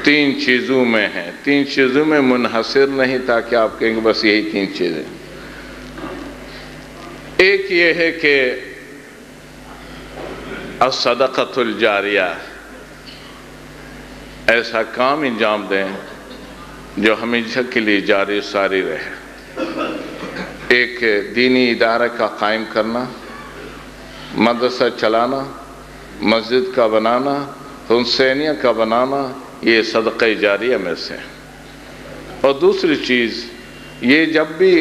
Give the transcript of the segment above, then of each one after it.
تین چیزوں میں ہے، تین چیزوں میں منحصر نہیں تاکہ آپ کہیں گے بس یہی تین چیزیں۔ ایک یہ ہے کہ الصدقۃ الجاریہ، ایسا کام انجام دیں جو ہمیشہ کے لیے جاری ساری رہے۔ ایک دینی ادارہ کا قائم کرنا، مدرسہ چلانا، مسجد کا بنانا، حسینیہ کا بنانا، یہ صدقہ جاریہ میں سے۔ اور دوسری چیز یہ جب بھی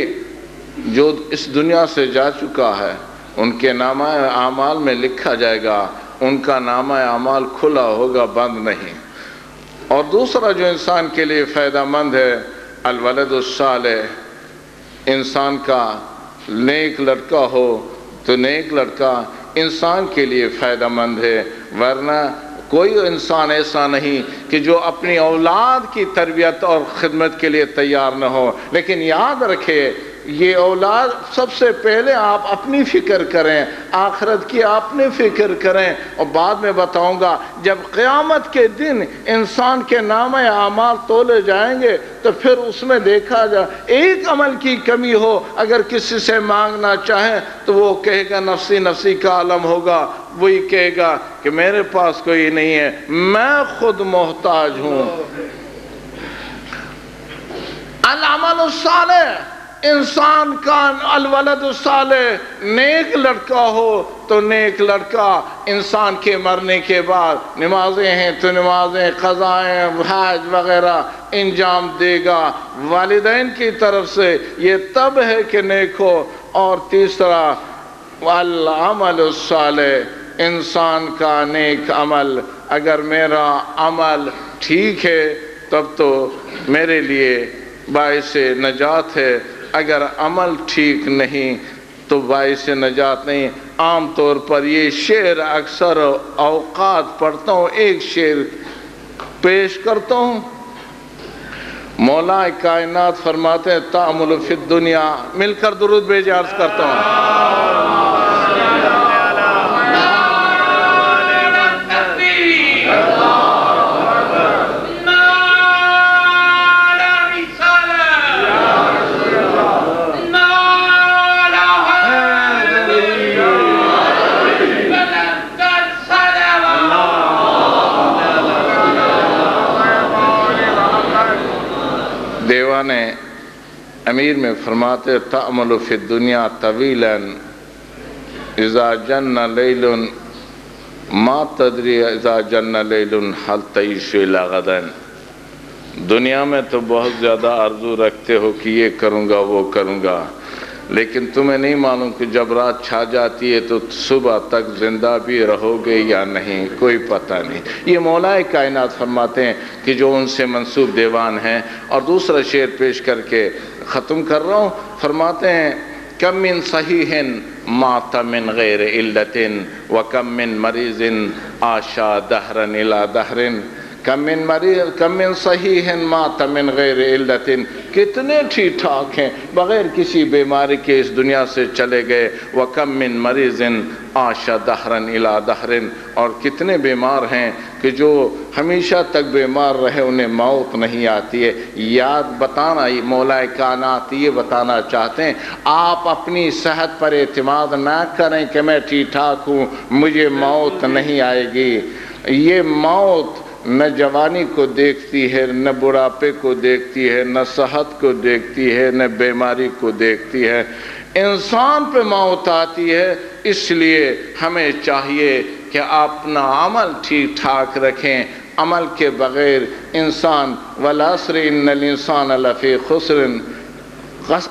جو اس دنیا سے جا چکا ہے ان کے نامہ اعمال میں لکھا جائے گا، ان کا نامہ اعمال کھلا ہوگا، بند نہیں۔ اور دوسرا جو انسان کے لیے فائدہ مند ہے، الولد الصالح، انسان کا نیک لڑکا ہو تو نیک لڑکا انسان کے لیے فائدہ مند ہے، ورنہ کوئی انسان ایسا نہیں کہ جو اپنی اولاد کی تربیت اور خدمت کے لیے تیار نہ ہو۔ لیکن یاد رکھے یہ اولاد سب سے پہلے آپ اپنی فکر کریں، آخرت کی اپنی فکر کریں۔ اور بعد میں بتاؤں گا جب قیامت کے دن انسان کے نامہ اعمال تولے جائیں گے تو پھر اس میں دیکھا جائے ایک عمل کی کمی ہو، اگر کسی سے مانگنا چاہیں تو وہ کہے گا نفسی نفسی کا عالم ہوگا، وہی کہے گا کہ میرے پاس کوئی نہیں ہے، میں خود محتاج ہوں۔ العمل الصالح، انسان کا الولد الصالح، نیک لڑکا ہو تو نیک لڑکا انسان کے مرنے کے بعد نمازیں ہیں تو نمازیں، قضائیں، حج وغیرہ انجام دے گا والدین کی طرف سے، یہ تب ہے کہ نیک ہو۔ اور تیسرا والعمل الصالح، انسان کا نیک عمل، اگر میرا عمل ٹھیک ہے تب تو میرے لیے باعث نجات ہے، اگر عمل ٹھیک نہیں تو باعث نجات نہیں۔ عام طور پر یہ شعر اکثر اوقات پڑھتا ہوں، ایک شعر پیش کرتا ہوں۔ مولا کائنات فرماتے ہیں تعمل فی الدنیا، مل کر درود بھیجیں، عرض کرتا ہوں۔ دیوان امیر میں فرماتے تعمل فی الدنیا طویلا اذا جن لیل ما تدری اذا جن لیل حل تعیش الی غدا۔ دنیا میں تو بہت زیادہ آرزو رکھتے ہو کہ یہ کروں گا وہ کروں گا، لیکن تمہیں نہیں معلوم کہ جب رات چھا جاتی ہے تو صبح تک زندہ بھی رہو گے یا نہیں، کوئی پتہ نہیں۔ یہ مولا کائنات فرماتے ہیں کہ جو ان سے منسوب دیوان ہیں۔ اور دوسرا شعر پیش کر کے ختم کر رہا ہوں، فرماتے ہیں کم من صحیح مات من غیر علت وکم من مریض عاشا دہرا الی دہر۔ کم من صحیح مات من غیر علت، کتنے ٹھیک ٹھاک ہیں بغیر کسی بیماری کے اس دنیا سے چلے گئے۔ وکم من مریض عاش دہرا الی دہر، اور کتنے بیمار ہیں کہ جو ہمیشہ تک بیمار رہے انہیں موت نہیں آتی ہے۔ یاد بتانا مولا کائنات یہ بتانا چاہتے ہیں آپ اپنی صحت پر اعتماد نہ کریں کہ میں ٹھیک ٹھاک ہوں مجھے موت نہیں آئے گی۔ یہ موت نہ جوانی کو دیکھتی ہے، نہ بڑھاپے کو دیکھتی ہے، نہ صحت کو دیکھتی ہے، نہ بیماری کو دیکھتی ہے، انسان پہ موت آتی ہے۔ اس لیے ہمیں چاہیے کہ اپنا عمل ٹھیک ٹھاک رکھیں۔ عمل کے بغیر انسان والعصر ان الانسان لفی خسر،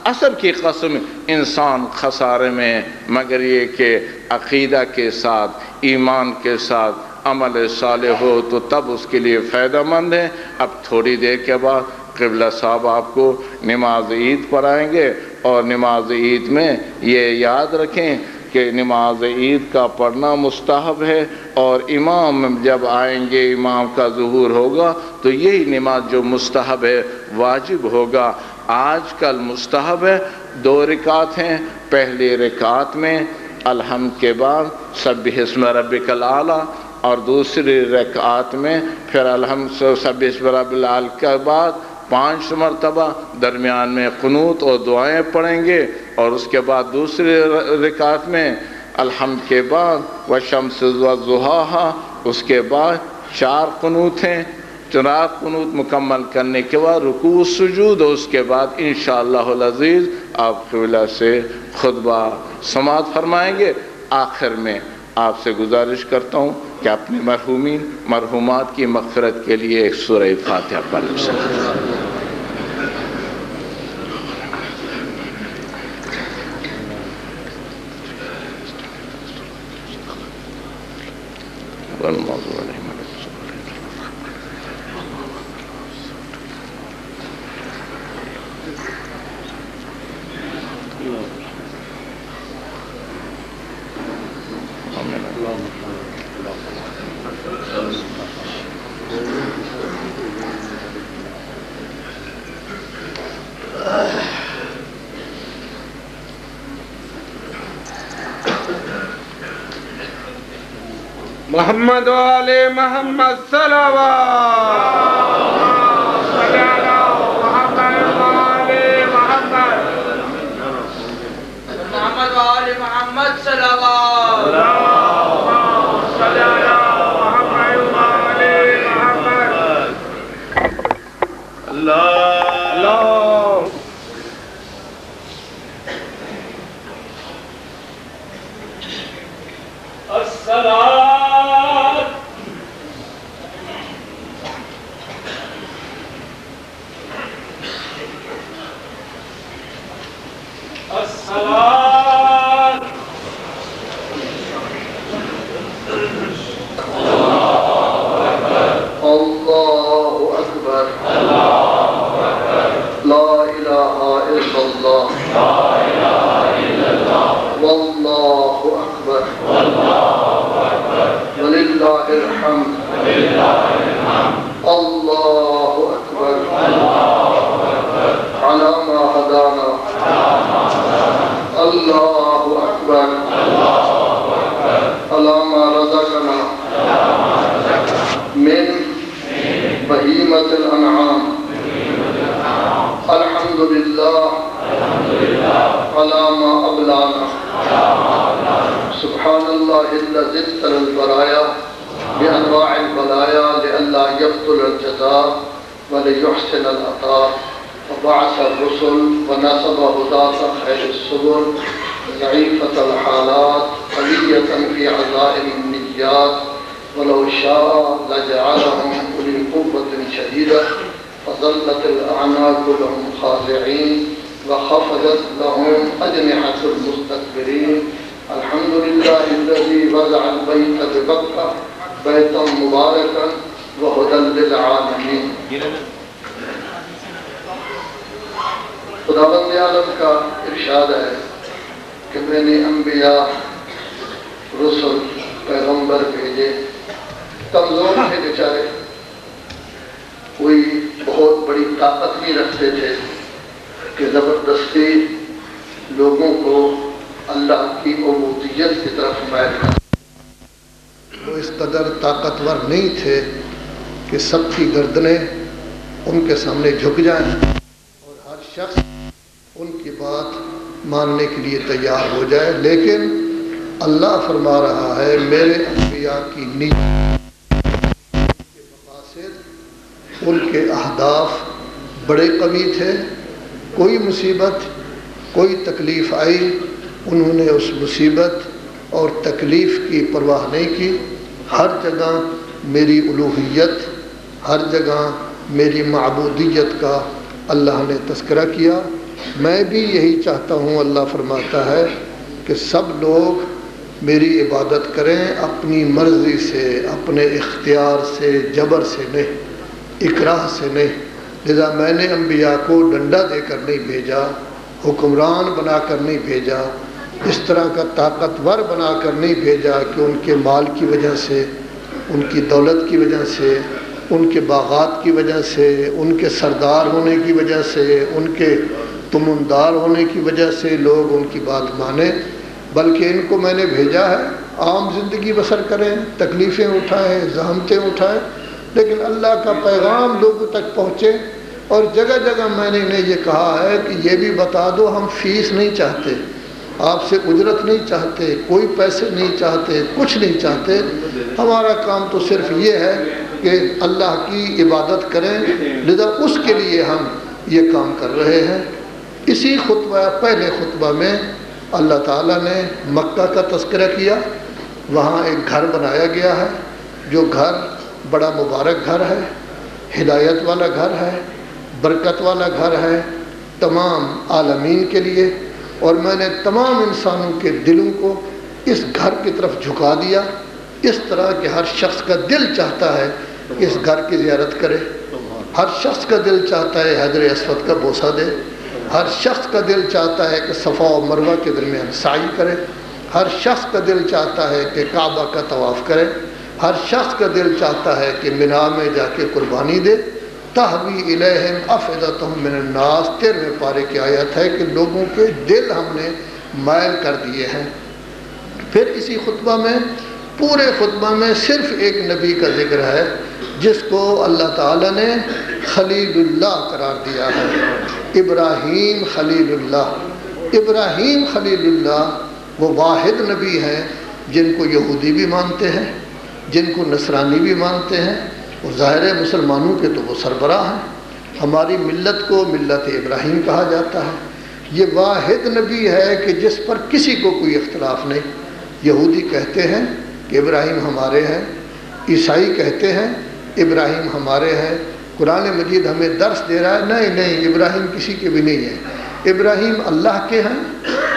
عصر کی قسم انسان خسارے میں، مگر یہ کہ عقیدہ کے ساتھ ایمان کے ساتھ عمل صالح ہو تو تب اس کے لیے فائدہ مند ہے۔ اب تھوڑی دیر کے بعد قبلہ صاحب آپ کو نماز عید پڑھائیں گے، اور نماز عید میں یہ یاد رکھیں کہ نماز عید کا پڑھنا مستحب ہے، اور امام جب آئیں گے امام کا ظہور ہوگا تو یہی نماز جو مستحب ہے واجب ہوگا۔ آج کل مستحب ہے، 2 رکعت ہیں، پہلی رکعت میں الحمد کے بعد سبح اسم ربک الاعلی اور دوسری رکعت میں پھر الحمد سب رب العال کے بعد 5 مرتبہ درمیان میں قنوت اور دعائیں پڑھیں گے، اور اس کے بعد دوسری رکعت میں الحمد کے بعد والشمس وضحاہا، اس کے بعد 4 قنوت ہیں، 4 قنوت مکمل کرنے کے بعد رکوع سجود، اور اس کے بعد انشاءاللہ العزیز آپ قبلہ سے خطبہ سماعت فرمائیں گے۔ آخر میں آپ سے گزارش کرتا ہوں کہ اپنے مرحومین مرحومات کی مغفرت کے لیے ایک سورہ فاتحہ پڑھ لیں۔ محمد وآل محمد صلوات محمد وآل محمد صلوات وليحسن العطاء وبعث الرسل ونصب هداة خير السبل ضعيفة الحالات قوية في عزائم النيات ولو شاء لجعلهم أولي قوة شديدة فظلت الأعناق لهم خاضعين وخفضت لهم أجنحة المستكبرين الحمد لله الذي وضع البيت ببكة بيتا مباركا وهدى للعالمين۔ خداوند عالم کا ارشاد ہے کہ میں نے انبیاء رسل پیغمبر بھیجے، کمزور تھے بیچارے، کوئی بہت بڑی طاقت نہیں رکھتے تھے کہ زبردستی لوگوں کو اللہ کی عبودیت کی طرف مائل کر، وہ اس قدر طاقتور نہیں تھے کہ سب کی گردنیں ان کے سامنے جھک جائیں اور ہر شخص ان کی بات ماننے کے لیے تیار ہو جائے، لیکن اللہ فرما رہا ہے میرے انبیاء کی نیت، ان کے مقاصد، ان کے اہداف بڑے قوی تھے۔ کوئی مصیبت کوئی تکلیف آئی، انہوں نے اس مصیبت اور تکلیف کی پرواہ نہیں کی، ہر جگہ میری الوہیت، ہر جگہ میری معبودیت کا اللہ نے تذکرہ کیا۔ میں بھی یہی چاہتا ہوں، اللہ فرماتا ہے کہ سب لوگ میری عبادت کریں اپنی مرضی سے، اپنے اختیار سے، جبر سے نہیں، اکراہ سے نہیں۔ لذا میں نے انبیاء کو ڈنڈا دے کر نہیں بھیجا، حکمران بنا کر نہیں بھیجا، اس طرح کا طاقتور بنا کر نہیں بھیجا کہ ان کے مال کی وجہ سے، ان کی دولت کی وجہ سے، ان کے باغات کی وجہ سے، ان کے سردار ہونے کی وجہ سے، ان کے تمندار ہونے کی وجہ سے لوگ ان کی بات مانیں، بلکہ ان کو میں نے بھیجا ہے عام زندگی بسر کریں، تکلیفیں اٹھائیں، زحمتیں اٹھائیں، لیکن اللہ کا پیغام لوگوں تک پہنچے۔ اور جگہ جگہ میں نے انہیں یہ کہا ہے کہ یہ بھی بتا دو ہم فیس نہیں چاہتے، آپ سے اجرت نہیں چاہتے، کوئی پیسے نہیں چاہتے، کچھ نہیں چاہتے، ہمارا کام تو صرف یہ ہے کہ اللہ کی عبادت کریں، لذا اس کے لیے ہم یہ کام کر رہے ہیں۔ اسی پہلے خطبہ میں اللہ تعالیٰ نے مکہ کا تذکرہ کیا، وہاں ایک گھر بنایا گیا ہے، جو گھر بڑا مبارک گھر ہے، ہدایت والا گھر ہے، برکت والا گھر ہے تمام عالمین کے لیے۔ اور میں نے تمام انسانوں کے دلوں کو اس گھر کی طرف جھکا دیا، اس طرح کہ ہر شخص کا دل چاہتا ہے کہ اس گھر کی زیارت کرے، ہر شخص کا دل چاہتا ہے حجر اسود کا بوسہ دے، ہر شخص کا دل چاہتا ہے کہ صفا و مروہ کے درمیان سعی کرے، ہر شخص کا دل چاہتا ہے کہ کعبہ کا طواف کرے، ہر شخص کا دل چاہتا ہے کہ مینا میں جا کے قربانی دے۔ تہوی الیہم افئدتہم من الناس، 13ویں پارے کی آیت ہے کہ لوگوں کے دل ہم نے مائل کر دیے ہیں۔ پھر اسی خطبہ میں، پورے خطبہ میں صرف ایک نبی کا ذکر ہے جس کو اللہ تعالیٰ نے خلیل اللہ قرار دیا ہے، ابراہیم خلیل اللہ۔ ابراہیم خلیل اللہ وہ واحد نبی ہیں جن کو یہودی بھی مانتے ہیں، جن کو نصرانی بھی مانتے ہیں، وہ ظاہر مسلمانوں کے تو وہ سربراہ ہیں۔ ہماری ملت کو ملت ابراہیم کہا جاتا ہے۔ یہ واحد نبی ہے کہ جس پر کسی کو کوئی اختلاف نہیں۔ یہودی کہتے ہیں کہ ابراہیم ہمارے ہیں، عیسائی کہتے ہیں ابراہیم ہمارے ہیں، قرآن مجید ہمیں درس دے رہا ہے نہیں نہیں ابراہیم کسی کے بھی نہیں ہے، ابراہیم اللہ کے ہیں،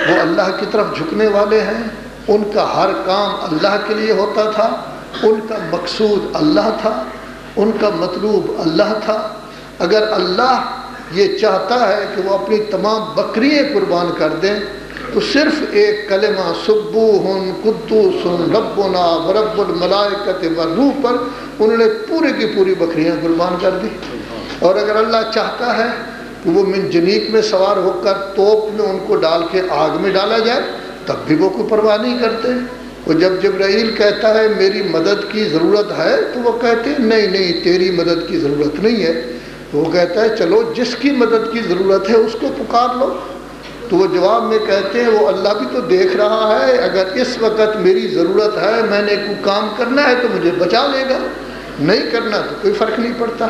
وہ اللہ کی طرف جھکنے والے ہیں، ان کا ہر کام اللہ کے لیے ہوتا تھا، ان کا مقصود اللہ تھا، ان کا مطلوب اللہ تھا۔ اگر اللہ یہ چاہتا ہے کہ وہ اپنی تمام بکریاں قربان کر دیں تو صرف ایک کلمہ سبوح قدوس ربنا ورب الملائکۃ والروح پر انہوں نے پورے کی پوری بکریاں قربان کر دی۔ اور اگر اللہ چاہتا ہے کہ وہ منجنیق میں سوار ہو کر توپ میں ان کو ڈال کے آگ میں ڈالا جائے تب بھی وہ کوئی پرواہ نہیں کرتے۔ وہ جب جبرائیل کہتا ہے میری مدد کی ضرورت ہے تو وہ کہتے ہیں نہیں نہیں تیری مدد کی ضرورت نہیں ہے۔ تو وہ کہتا ہے چلو جس کی مدد کی ضرورت ہے اس کو پکار لو۔ تو وہ جواب میں کہتے ہیں وہ اللہ بھی تو دیکھ رہا ہے، اگر اس وقت میری ضرورت ہے میں نے کوئی کام کرنا ہے تو مجھے بچا لے گا، نہیں کرنا تو کوئی فرق نہیں پڑتا۔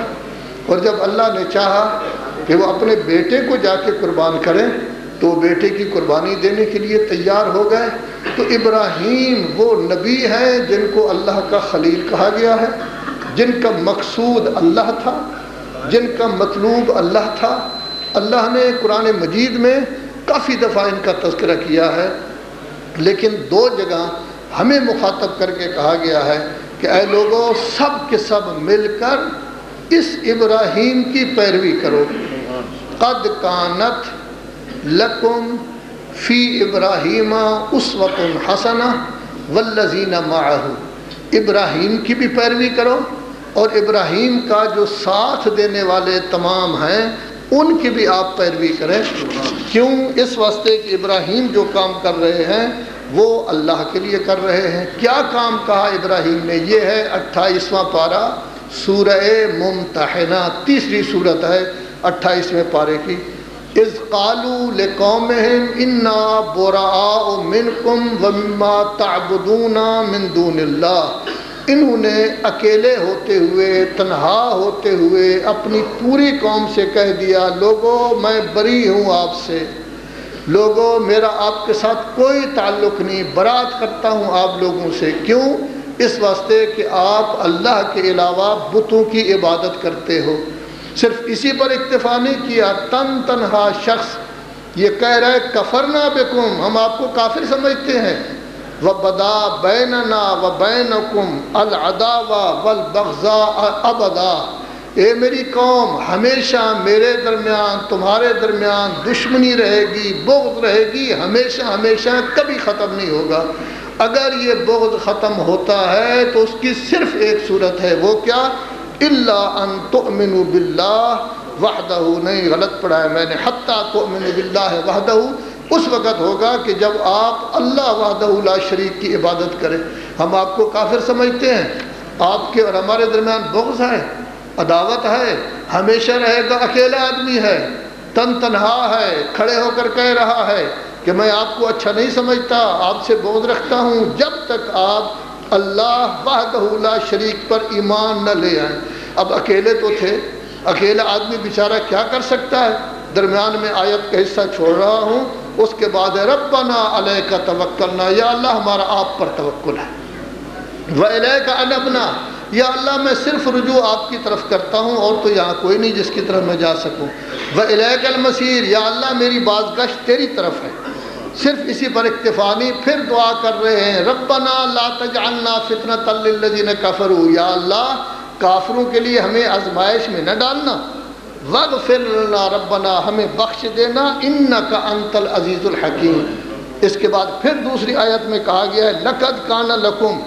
اور جب اللہ نے چاہا کہ وہ اپنے بیٹے کو جا کے قربان کریں تو وہ بیٹے کی قربانی دینے کے لیے تیار ہو گئے۔ تو ابراہیم وہ نبی ہیں جن کو اللہ کا خلیل کہا گیا ہے، جن کا مقصود اللہ تھا، جن کا مطلوب اللہ تھا۔ اللہ نے قرآن مجید میں کافی دفعہ ان کا تذکرہ کیا ہے، لیکن دو جگہ ہمیں مخاطب کر کے کہا گیا ہے کہ اے لوگوں سب کے سب مل کر اس ابراہیم کی پیروی کرو۔ قد کانت لکم فی ابراہیم اسوۃ حسنہ والذین معہ، ابراہیم کی بھی پیروی کرو اور ابراہیم کا جو ساتھ دینے والے تمام ہیں ان کی بھی آپ پیروی کریں۔ کیوں؟ اس واسطے کہ ابراہیم جو کام کر رہے ہیں وہ اللہ کے لیے کر رہے ہیں۔ کیا کام کہا ابراہیم نے؟ یہ ہے 28واں پارہ سورہ ممتحنہ، تیسری صورت ہے 28ویں پارے کی۔ اذ قالوا لقومہم انا براء منکم ومما تعبدون من دون اللہ، انہوں نے اکیلے ہوتے ہوئے، تنہا ہوتے ہوئے اپنی پوری قوم سے کہہ دیا لوگوں میں بری ہوں آپ سے، لوگوں میرا آپ کے ساتھ کوئی تعلق نہیں، برات کرتا ہوں آپ لوگوں سے۔ کیوں؟ اس واسطے کہ آپ اللہ کے علاوہ بتوں کی عبادت کرتے ہو۔ صرف اسی پر اکتفا نہیں کیا، تنہا شخص یہ کہہ رہا ہے کفرنا بکم، ہم آپ کو کافر سمجھتے ہیں، وَبَدَا بَيْنَنَا وَبَيْنَكُمْ الْعَدَاوَةُ وَالْبَغْضَاءُ أَبَدًا، اے میری قوم ہمیشہ میرے درمیان تمہارے درمیان دشمنی رہے گی، بغض رہے گی، ہمیشہ ہمیشہ کبھی ختم نہیں ہوگا۔ اگر یہ بغض ختم ہوتا ہے تو اس کی صرف ایک صورت ہے، وہ کیا؟ إِلَّا أَن تُؤْمِنُوا بِاللَّهِ وَحْدَهُ، نہیں غلط پڑھا ہے میں نے، حَتَّى تُؤْمِنُوا بِاللَّهِ وَحْدَهُ، اس وقت ہوگا کہ جب آپ اللہ وحدہ لا شریک کی عبادت کریں۔ ہم آپ کو کافر سمجھتے ہیں، آپ کے اور ہمارے درمیان بغض ہے، عداوت ہے، ہمیشہ رہے گا، اکیلا آدمی ہے، تنہا ہے، کھڑے ہو کر کہہ رہا ہے کہ میں آپ کو اچھا نہیں سمجھتا، آپ سے بغض رکھتا ہوں، جب تک آپ اللہ وحدہ لا شریک پر ایمان نہ لے آئیں۔ اب اکیلے تو تھے، اکیلا آدمی بیچارہ کیا کر سکتا ہے؟ درمیان میں آیت کا حصہ چھوڑ رہا ہوں، اس کے بعد ربنا علیک توکلنا، یا اللہ ہمارا آپ پر توکل ہے، وَإِلَيْكَ أَنَبْنَا، یا اللہ میں صرف رجوع آپ کی طرف کرتا ہوں، اور تو یہاں کوئی نہیں جس کی طرف میں جا سکوں، وَإِلَيْكَ الْمَصِيرُ، یا اللہ میری بازگشت تیری طرف ہے۔ صرف اسی پر اکتفا نہیں، پھر دعا کر رہے ہیں ربنا لا تجعلنا فتنة للذین کفروا، یا اللہ کافروں کے لیے ہمیں آزمائش میں نہ ڈالنا، واغفر لنا ربنا، ہمیں بخش دینا، انک انت العزیز الحکیم۔ اس کے بعد پھر دوسری آیت میں کہا گیا ہے لقد کان لکم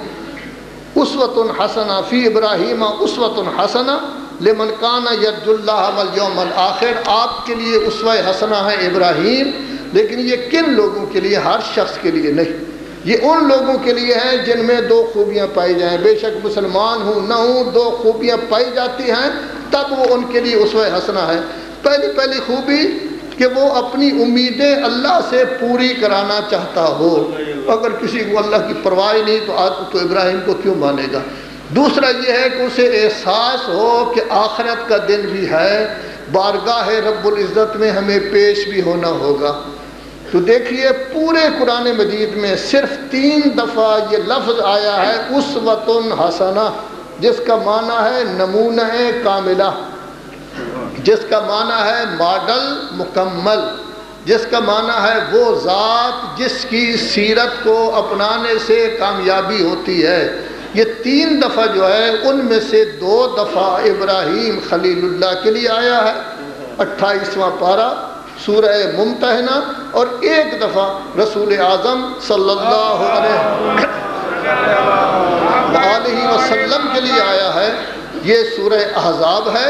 اسوۃ حسنہ فی ابراہیم اسوۃ حسنہ لمن کان یرجو اللہ والیوم الآخر، آپ کے لیے اسوہ حسنہ ہے ابراہیم، لیکن یہ کن لوگوں کے لیے؟ ہر شخص کے لیے نہیں، یہ ان لوگوں کے لیے ہے جن میں دو خوبیاں پائی جائیں، بے شک مسلمان ہوں نہ ہوں دو خوبیاں پائی جاتی ہیں تب وہ ان کے لیے اسوہ حسنہ ہے۔ پہلی خوبی کہ وہ اپنی امیدیں اللہ سے پوری کرانا چاہتا ہو، اگر کسی کو اللہ کی پرواہ نہیں تو ابراہیم کو کیوں مانے گا۔ دوسرا یہ ہے کہ اسے احساس ہو کہ آخرت کا دن بھی ہے، بارگاہ رب العزت میں ہمیں پیش بھی ہونا ہوگا۔ تو دیکھیے پورے قرآن مجید میں صرف 3 دفعہ یہ لفظ آیا ہے اسوۃ حسنہ، جس کا معنی ہے نمونہ کاملہ، جس کا معنی ہے ماڈل مکمل، جس کا معنی ہے وہ ذات جس کی سیرت کو اپنانے سے کامیابی ہوتی ہے۔ یہ 3 دفعہ جو ہے ان میں سے 2 دفعہ ابراہیم خلیل اللہ کے لیے آیا ہے، 28واں پارہ سورہ ممتحنہ، اور 1 دفعہ رسول اعظم صلی اللہ علیہ وسلم کے لیے آیا ہے۔ یہ سورہ احزاب ہے،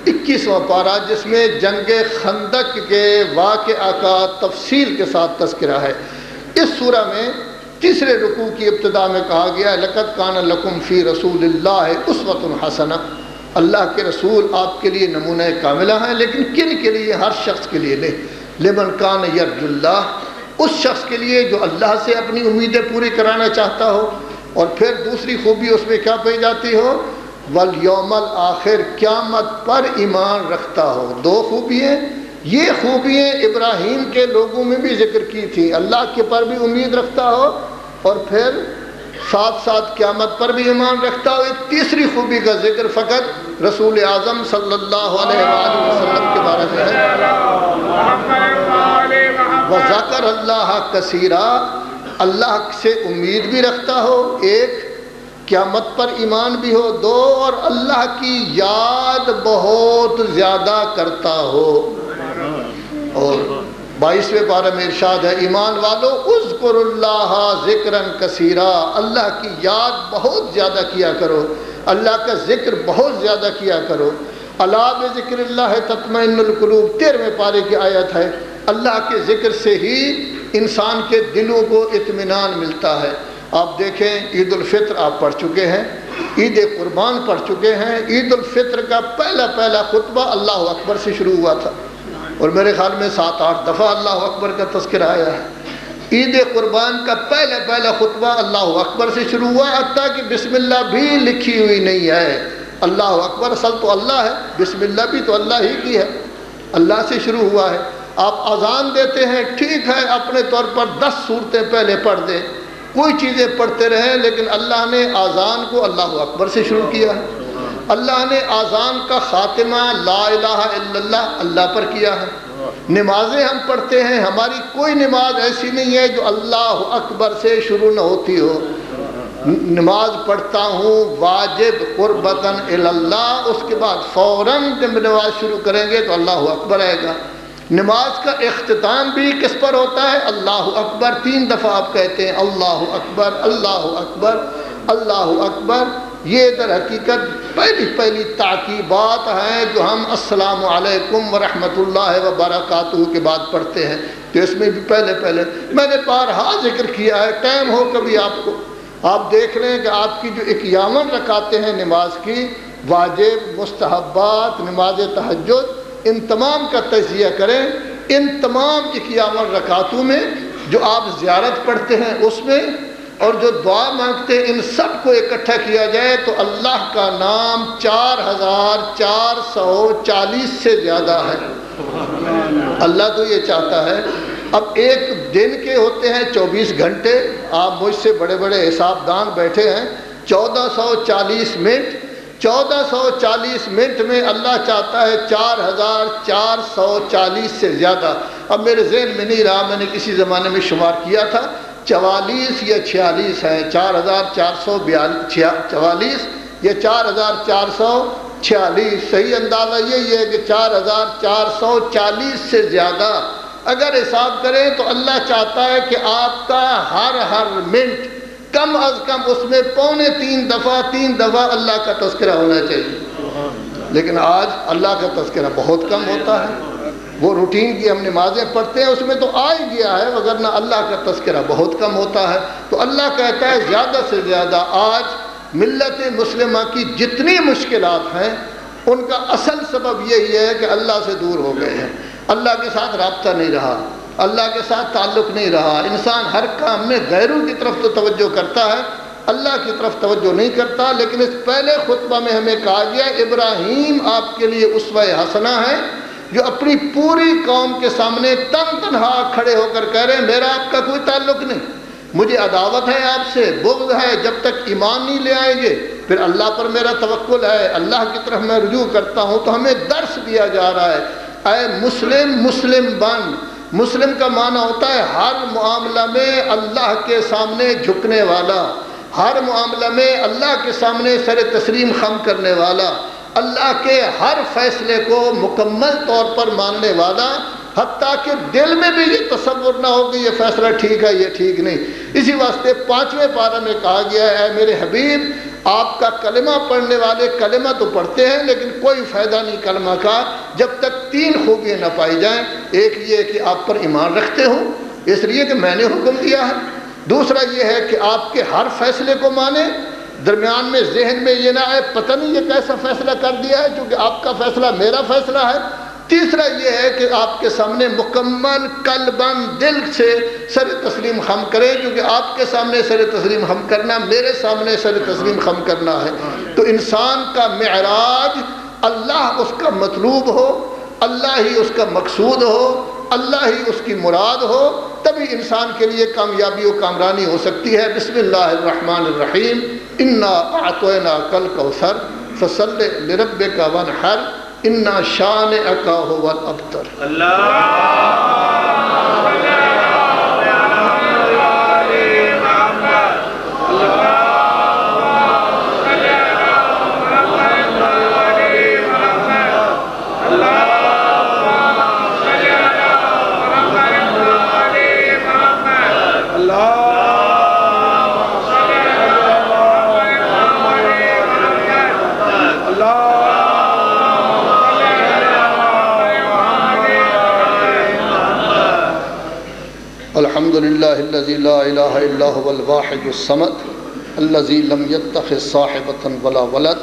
21واں پارہ، جس میں جنگ خندق کے واقعہ کا تفصیل کے ساتھ تذکرہ ہے۔ اس سورہ میں تیسرے رکوع کی ابتدا میں کہا گیا ہے لقد کان لکم فی رسول اللہ اسوۃ حسنہ، اللہ کے رسول آپ کے لیے نمونہ کاملہ ہیں، لیکن کن کے لیے؟ ہر شخص کے لیے نہیں، لمن کان یرجو اللہ، اس شخص کے لیے جو اللہ سے اپنی امیدیں پوری کرانا چاہتا ہو۔ اور پھر دوسری خوبی اس میں کیا پائی جاتی ہو؟ والیوم الآخر، قیامت پر ایمان رکھتا ہو۔ 2 خوبیاں، یہ خوبیاں ابراہیم کے لوگوں میں بھی ذکر کی تھی، اللہ کے پر بھی امید رکھتا ہو، اور پھر ساتھ ساتھ قیامت پر بھی ایمان رکھتا ہو۔ ایک تیسری خوبی کا ذکر فقط رسول اعظم صلی اللہ علیہ وآلہ وسلم کے بارے میں ہے، وذکر اللہ کثیرا، اللہ سے امید بھی رکھتا ہو، 1 قیامت پر ایمان بھی ہو، 2 اور اللہ کی یاد بہت زیادہ کرتا ہو۔ اور 22ویں پارہ میں ارشاد ہے ایمان والو اذکر اللہ ذکرن کثیرا، اللہ کی یاد بہت زیادہ کیا کرو، اللہ کا ذکر بہت زیادہ کیا کرو۔ الا بذکر اللہ تطمئن القلوب، 13ویں پارے کی آیت ہے، اللہ کے ذکر سے ہی انسان کے دلوں کو اطمینان ملتا ہے۔ آپ دیکھیں عید الفطر آپ پڑھ چکے ہیں، عید قربان پڑھ چکے ہیں، عید الفطر کا پہلا خطبہ اللہ اکبر سے شروع ہوا تھا، اور میرے خیال میں 7-8 دفعہ اللہ اکبر کا تذکرہ آیا ہے۔ عید قربان کا پہلا خطبہ اللہ اکبر سے شروع ہوا، حتیٰ کہ بسم اللہ بھی لکھی ہوئی نہیں ہے۔ اللہ اکبر اصل تو اللہ ہے، بسم اللہ بھی تو اللہ ہی کی ہے، اللہ سے شروع ہوا ہے۔ آپ اذان دیتے ہیں، ٹھیک ہے اپنے طور پر 10 سورتیں پہلے پڑھ دیں، کوئی چیزیں پڑھتے رہیں، لیکن اللہ نے اذان کو اللہ اکبر سے شروع کیا ہے۔ اللہ نے اذان کا خاتمہ لا الہ الا اللہ اللہ پر کیا ہے۔ نمازیں ہم پڑھتے ہیں، ہماری کوئی نماز ایسی نہیں ہے جو اللہ اکبر سے شروع نہ ہوتی ہو۔ نماز پڑھتا ہوں واجب قربتاً الی اللہ، اس کے بعد فوراً جب نماز شروع کریں گے تو اللہ اکبر آئے گا۔ نماز کا اختتام بھی کس پر ہوتا ہے؟ اللہ اکبر، 3 دفعہ آپ کہتے ہیں اللہ اکبر اللہ اکبر اللہ اکبر۔ یہ در حقیقت پہلی تاکیبات ہیں جو ہم السلام علیکم ورحمۃ اللہ وبرکاتہ کے بعد پڑھتے ہیں۔ تو اس میں بھی پہلے میں نے بارہا ذکر کیا ہے، ٹائم ہو کبھی آپ کو، آپ دیکھ لیں کہ آپ کی جو 51 رکعتیں ہیں نماز کی، واجب، مستحبات، نماز تہجد، ان تمام کا تجزیہ کریں۔ ان تمام 51 رکعتوں میں جو آپ زیارت پڑھتے ہیں اس میں، اور جو دعا مانگتے ہیں، ان سب کو اکٹھا کیا جائے تو اللہ کا نام 4440 سے زیادہ ہے۔ اللہ تو یہ چاہتا ہے، اب ایک دن کے ہوتے ہیں 24 گھنٹے، آپ مجھ سے بڑے بڑے حساب دان بیٹھے ہیں، 1440 منٹ، 1440 منٹ میں اللہ چاہتا ہے 4440 سے زیادہ۔ اب میرے ذہن میں نہیں رہا، میں نے کسی زمانے میں شمار کیا تھا، 44 یا 46 ہے، 4444 یا 4446، صحیح اندازہ یہی ہے کہ 4440 سے زیادہ اگر حساب کریں تو اللہ چاہتا ہے کہ آپ کا ہر منٹ کم از کم اس میں 3 دفعہ اللہ کا تذکرہ ہونا چاہیے۔ لیکن آج اللہ کا تذکرہ بہت کم ہوتا ہے، وہ روٹین کی ہم نمازیں پڑھتے ہیں اس میں تو آ ہی گیا ہے، وگرنہ اللہ کا تذکرہ بہت کم ہوتا ہے۔ تو اللہ کہتا ہے زیادہ سے زیادہ آج ملت مسلمہ کی جتنی مشکلات ہیں ان کا اصل سبب یہی ہے کہ اللہ سے دور ہو گئے ہیں، اللہ کے ساتھ رابطہ نہیں رہا، اللہ کے ساتھ تعلق نہیں رہا۔ انسان ہر کام میں غیروں کی طرف تو توجہ کرتا ہے، اللہ کی طرف توجہ نہیں کرتا۔ لیکن اس پہلے خطبہ میں ہمیں کہا گیا ابراہیم آپ کے لیے اسوہ حسنہ ہے، جو اپنی پوری قوم کے سامنے تنہا کھڑے ہو کر کہہ رہے ہیں میرا آپ کا کوئی تعلق نہیں، مجھے عداوت ہے آپ سے، بغض ہے، جب تک ایمان نہیں لے آئیں گے پھر اللہ پر میرا توکل ہے، اللہ کی طرف میں رجوع کرتا ہوں۔ تو ہمیں درس دیا جا رہا ہے، اے مسلم بن۔ مسلم کا معنی ہوتا ہے ہر معاملہ میں اللہ کے سامنے جھکنے والا، ہر معاملہ میں اللہ کے سامنے سر تسلیم خم کرنے والا، اللہ کے ہر فیصلے کو مکمل طور پر ماننے والا، حتیٰ کہ دل میں بھی یہ تصور نہ ہو کہ یہ فیصلہ ٹھیک ہے یہ ٹھیک نہیں۔ اسی واسطے 5ویں پارہ میں کہا گیا ہے اے میرے حبیب آپ کا کلمہ پڑھنے والے کلمہ تو پڑھتے ہیں لیکن کوئی فائدہ نہیں کلمہ کا جب تک 3 خوبیاں نہ پائی جائیں۔ ایک یہ کہ آپ پر ایمان رکھتے ہوں اس لیے کہ میں نے حکم دیا ہے، دوسرا یہ ہے کہ آپ کے ہر فیصلے کو مانیں، درمیان میں ذہن میں یہ نہ آئے پتہ نہیں یہ کیسا فیصلہ کر دیا ہے چونکہ آپ کا فیصلہ میرا فیصلہ ہے۔ تیسرا یہ ہے کہ آپ کے سامنے مکمل قلباً دل سے سر تسلیم خم کریں، کیونکہ آپ کے سامنے سر تسلیم خم کرنا میرے سامنے سر تسلیم خم کرنا ہے۔ تو انسان کا معراج اللہ اس کا مطلوب ہو، اللہ ہی اس کا مقصود ہو، اللہ ہی اس کی مراد ہو، تبھی انسان کے لیے کامیابی و کامرانی ہو سکتی ہے۔ بسم اللہ الرحمن الرحیم، انا اعطیناک الکوثر فصل لربک وانحر انا شانئک ھو الابتر۔ الحمد للہ الذی لا الہ الا هو الواحد الصمد الذی لم یتخذ صاحبۃ ولا ولد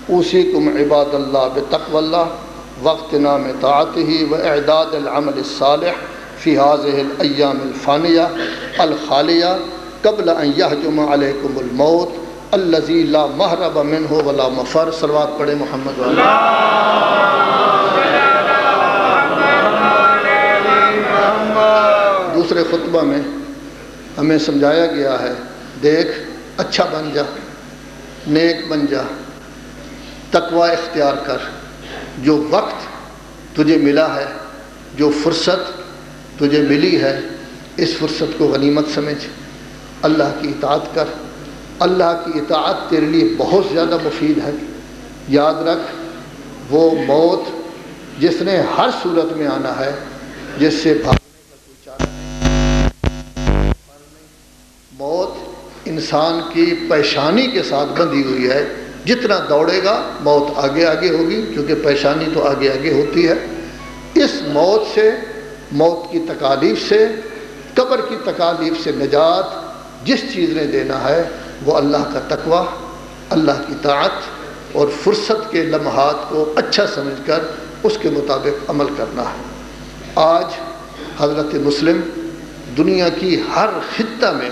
اوصیکم عباد اللہ بتقوی اللہ واغتنام طاعتہ واعداد العمل الصالح فی هذه الایام الفانیہ الخالیہ قبل ان یہجم علیکم الموت الذی لا مہرب منہ ولا مفر۔ صلوات پڑھیں محمد والا۔ دوسرے خطبہ میں ہمیں سمجھایا گیا ہے دیکھ اچھا بن جا، نیک بن جا، تقوی اختیار کر، جو وقت تجھے ملا ہے، جو فرصت تجھے ملی ہے اس فرصت کو غنیمت سمجھ، اللہ کی اطاعت کر۔ اللہ کی اطاعت تیرے لیے بہت زیادہ مفید ہے۔ یاد رکھ وہ موت جس نے ہر صورت میں آنا ہے، جس سے موت انسان کی پیشانی کے ساتھ بندھی ہوئی ہے، جتنا دوڑے گا موت آگے آگے ہوگی کیونکہ پیشانی تو آگے آگے ہوتی ہے۔ اس موت سے موت کی تکالیف سے، قبر کی تکالیف سے نجات جس چیز نے دینا ہے وہ اللہ کا تقوی، اللہ کی طاعت اور فرصت کے لمحات کو اچھا سمجھ کر اس کے مطابق عمل کرنا ہے۔ آج حضرت مسلم دنیا کی ہر خطہ میں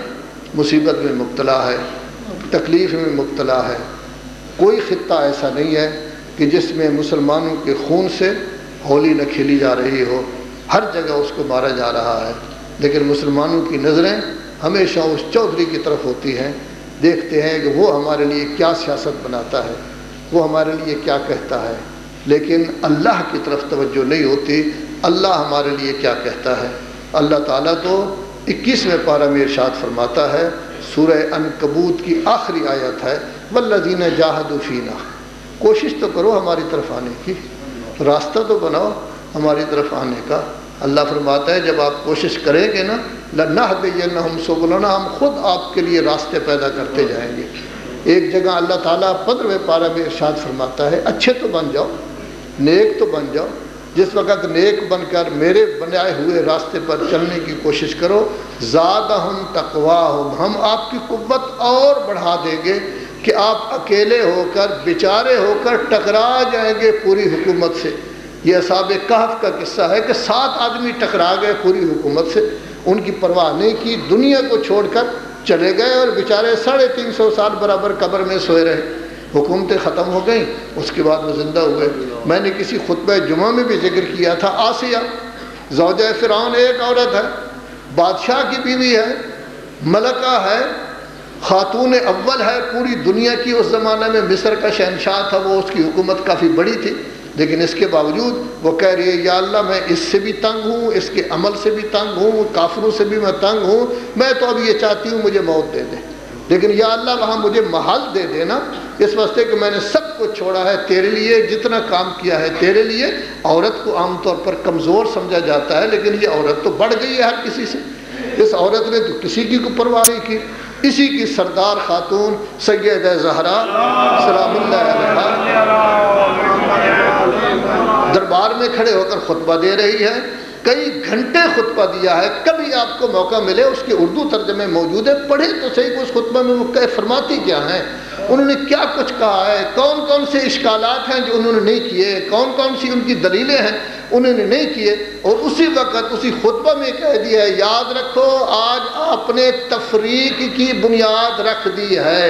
مصیبت میں مبتلا ہے، تکلیف میں مبتلا ہے۔ کوئی خطہ ایسا نہیں ہے کہ جس میں مسلمانوں کے خون سے ہولی نہ کھیلی جا رہی ہو، ہر جگہ اس کو مارا جا رہا ہے، لیکن مسلمانوں کی نظریں ہمیشہ اس چودھری کی طرف ہوتی ہیں، دیکھتے ہیں کہ وہ ہمارے لیے کیا سیاست بناتا ہے، وہ ہمارے لیے کیا کہتا ہے، لیکن اللہ کی طرف توجہ نہیں ہوتی، اللہ ہمارے لیے کیا کہتا ہے۔ اللہ تعالیٰ تو 21ویں پارہ میں ارشاد فرماتا ہے، سورہ عنکبوت کی آخری آیت ہے، والذین جاہدوا فینا، کوشش تو کرو ہماری طرف آنے کی، راستہ تو بناؤ ہماری طرف آنے کا۔ اللہ فرماتا ہے جب آپ کوشش کریں گے نا، لَنَهْدِيَنَّهُمْ سُبُلَنَا، ہم خود آپ کے لیے راستے پیدا کرتے جائیں گے۔ ایک جگہ اللہ تعالیٰ 15ویں پارہ میں ارشاد فرماتا ہے، اچھے تو بن جاؤ، نیک تو بن جاؤ، جس وقت نیک بن کر میرے بنائے ہوئے راستے پر چلنے کی کوشش کرو، زادہم تقواہم، ہم آپ کی قوت اور بڑھا دیں گے کہ آپ اکیلے ہو کر، بیچارے ہو کر ٹکرا جائیں گے پوری حکومت سے۔ یہ اصحاب کہف کا قصہ ہے کہ 7 آدمی ٹکرا گئے پوری حکومت سے، ان کی پرواہ نہیں کی، دنیا کو چھوڑ کر چلے گئے اور بیچارے 350 سال برابر قبر میں سوئے رہے۔ حکومتیں ختم ہو گئیں، اس کے بعد وہ زندہ ہوئے۔ میں نے کسی خطبہ جمعہ میں بھی ذکر کیا تھا، آسیہ زوجہ فرعون ایک عورت ہے، بادشاہ کی بیوی ہے، ملکہ ہے، خاتون اول ہے پوری دنیا کی۔ اس زمانے میں مصر کا شہنشاہ تھا وہ، اس کی حکومت کافی بڑی تھی، لیکن اس کے باوجود وہ کہہ رہی ہے یا اللہ میں اس سے بھی تنگ ہوں، اس کے عمل سے بھی تنگ ہوں، کافروں سے بھی میں تنگ ہوں، میں تو اب یہ چاہتی ہوں مجھے موت دے دے، لیکن یا اللہ وہاں مجھے محل دے دینا، اس واسطے کہ میں نے سب کچھ چھوڑا ہے تیرے لیے، جتنا کام کیا ہے تیرے لیے۔ عورت کو عام طور پر کمزور سمجھا جاتا ہے، لیکن یہ عورت تو بڑھ گئی ہے ہر کسی سے۔ اس عورت نے تو کسی کی کوئی پرواہ نہیں کی، اسی کی سردار خاتون سیدہ زہرا سلام اللہ علیہا دربار میں کھڑے ہو کر خطبہ دے رہی ہے، کئی گھنٹے خطبہ دیا ہے۔ کبھی آپ کو موقع ملے، اس کے اردو ترجمے موجود ہے، پڑھے تو صحیح کہ اس خطبہ میں وہ فرماتی کیا ہیں، انہوں نے کیا کچھ کہا ہے، کون کون سے اشکالات ہیں جو انہوں نے نہیں کیے، کون کون سی ان کی دلیلیں ہیں انہوں نے نہیں کیے، اور اسی وقت اسی خطبہ میں کہہ دیا ہے یاد رکھو آج آپ نے تفریق کی بنیاد رکھ دی ہے،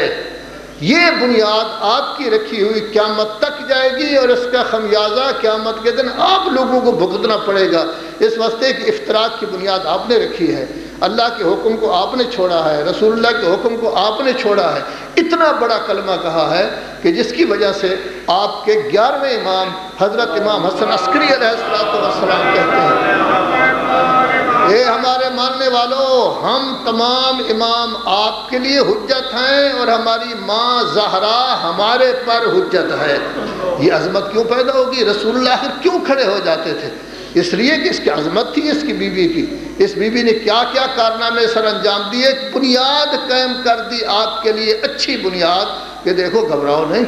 یہ بنیاد آپ کی رکھی ہوئی قیامت تک جائے گی، اور اس کا خمیازہ قیامت کے دن آپ لوگوں کو بھگتنا پڑے گا۔ اس واسطے کہ افتراق کی بنیاد آپ نے رکھی ہے، اللہ کے حکم کو آپ نے چھوڑا ہے، رسول اللہ کے حکم کو آپ نے چھوڑا ہے۔ اتنا بڑا کلمہ کہا ہے کہ جس کی وجہ سے آپ کے 11ویں امام حضرت امام حسن عسکری علیہ السلام کہتے ہیں، اے ہمارے ماننے والوں، ہم تمام امام آپ کے لیے حجت ہیں اور ہماری ماں زہرا ہمارے پر حجت ہے۔ یہ عظمت کیوں پیدا ہوگی؟ رسول اللہ آخر کیوں کھڑے ہو جاتے تھے؟ اس لیے کہ اس کی عظمت تھی اس کی بیوی کی۔ اس بیوی نے کیا کیا کارنامے سر انجام دیے، بنیاد قائم کر دی آپ کے لیے، اچھی بنیاد کہ دیکھو گھبراؤ نہیں،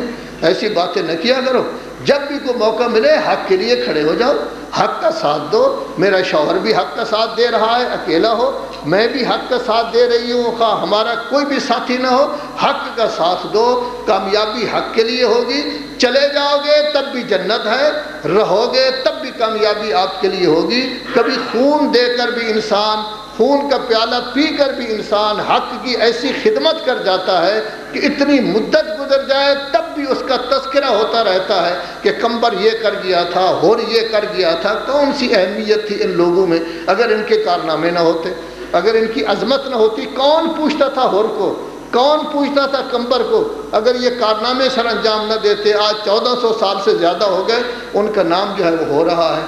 ایسی باتیں نہ کیا کرو، جب بھی کوئی موقع ملے حق کے لیے کھڑے ہو جاؤ، حق کا ساتھ دو۔ میرا شوہر بھی حق کا ساتھ دے رہا ہے، اکیلا ہو، میں بھی حق کا ساتھ دے رہی ہوں، خواہ ہمارا کوئی بھی ساتھی نہ ہو، حق کا ساتھ دو، کامیابی حق کے لیے ہوگی۔ چلے جاؤ گے تب بھی جنت ہے، رہو گے تب بھی کامیابی آپ کے لیے ہوگی۔ کبھی خون دے کر بھی انسان، خون کا پیالہ پی کر بھی انسان حق کی ایسی خدمت کر جاتا ہے کہ اتنی مدت گزر جائے تب بھی اس کا تذکرہ ہوتا رہتا ہے کہ کمبر یہ کر گیا تھا، ہور یہ کر گیا تھا۔ کون سی اہمیت تھی ان لوگوں میں اگر ان کے کارنامے نہ ہوتے، اگر ان کی عظمت نہ ہوتی؟ کون پوچھتا تھا ہور کو، کون پوچھتا تھا کمبر کو؟ اگر یہ کارنامے سر انجام نہ دیتے، آج 1400 سال سے زیادہ ہو گئے، ان کا نام جو ہے وہ ہو رہا ہے۔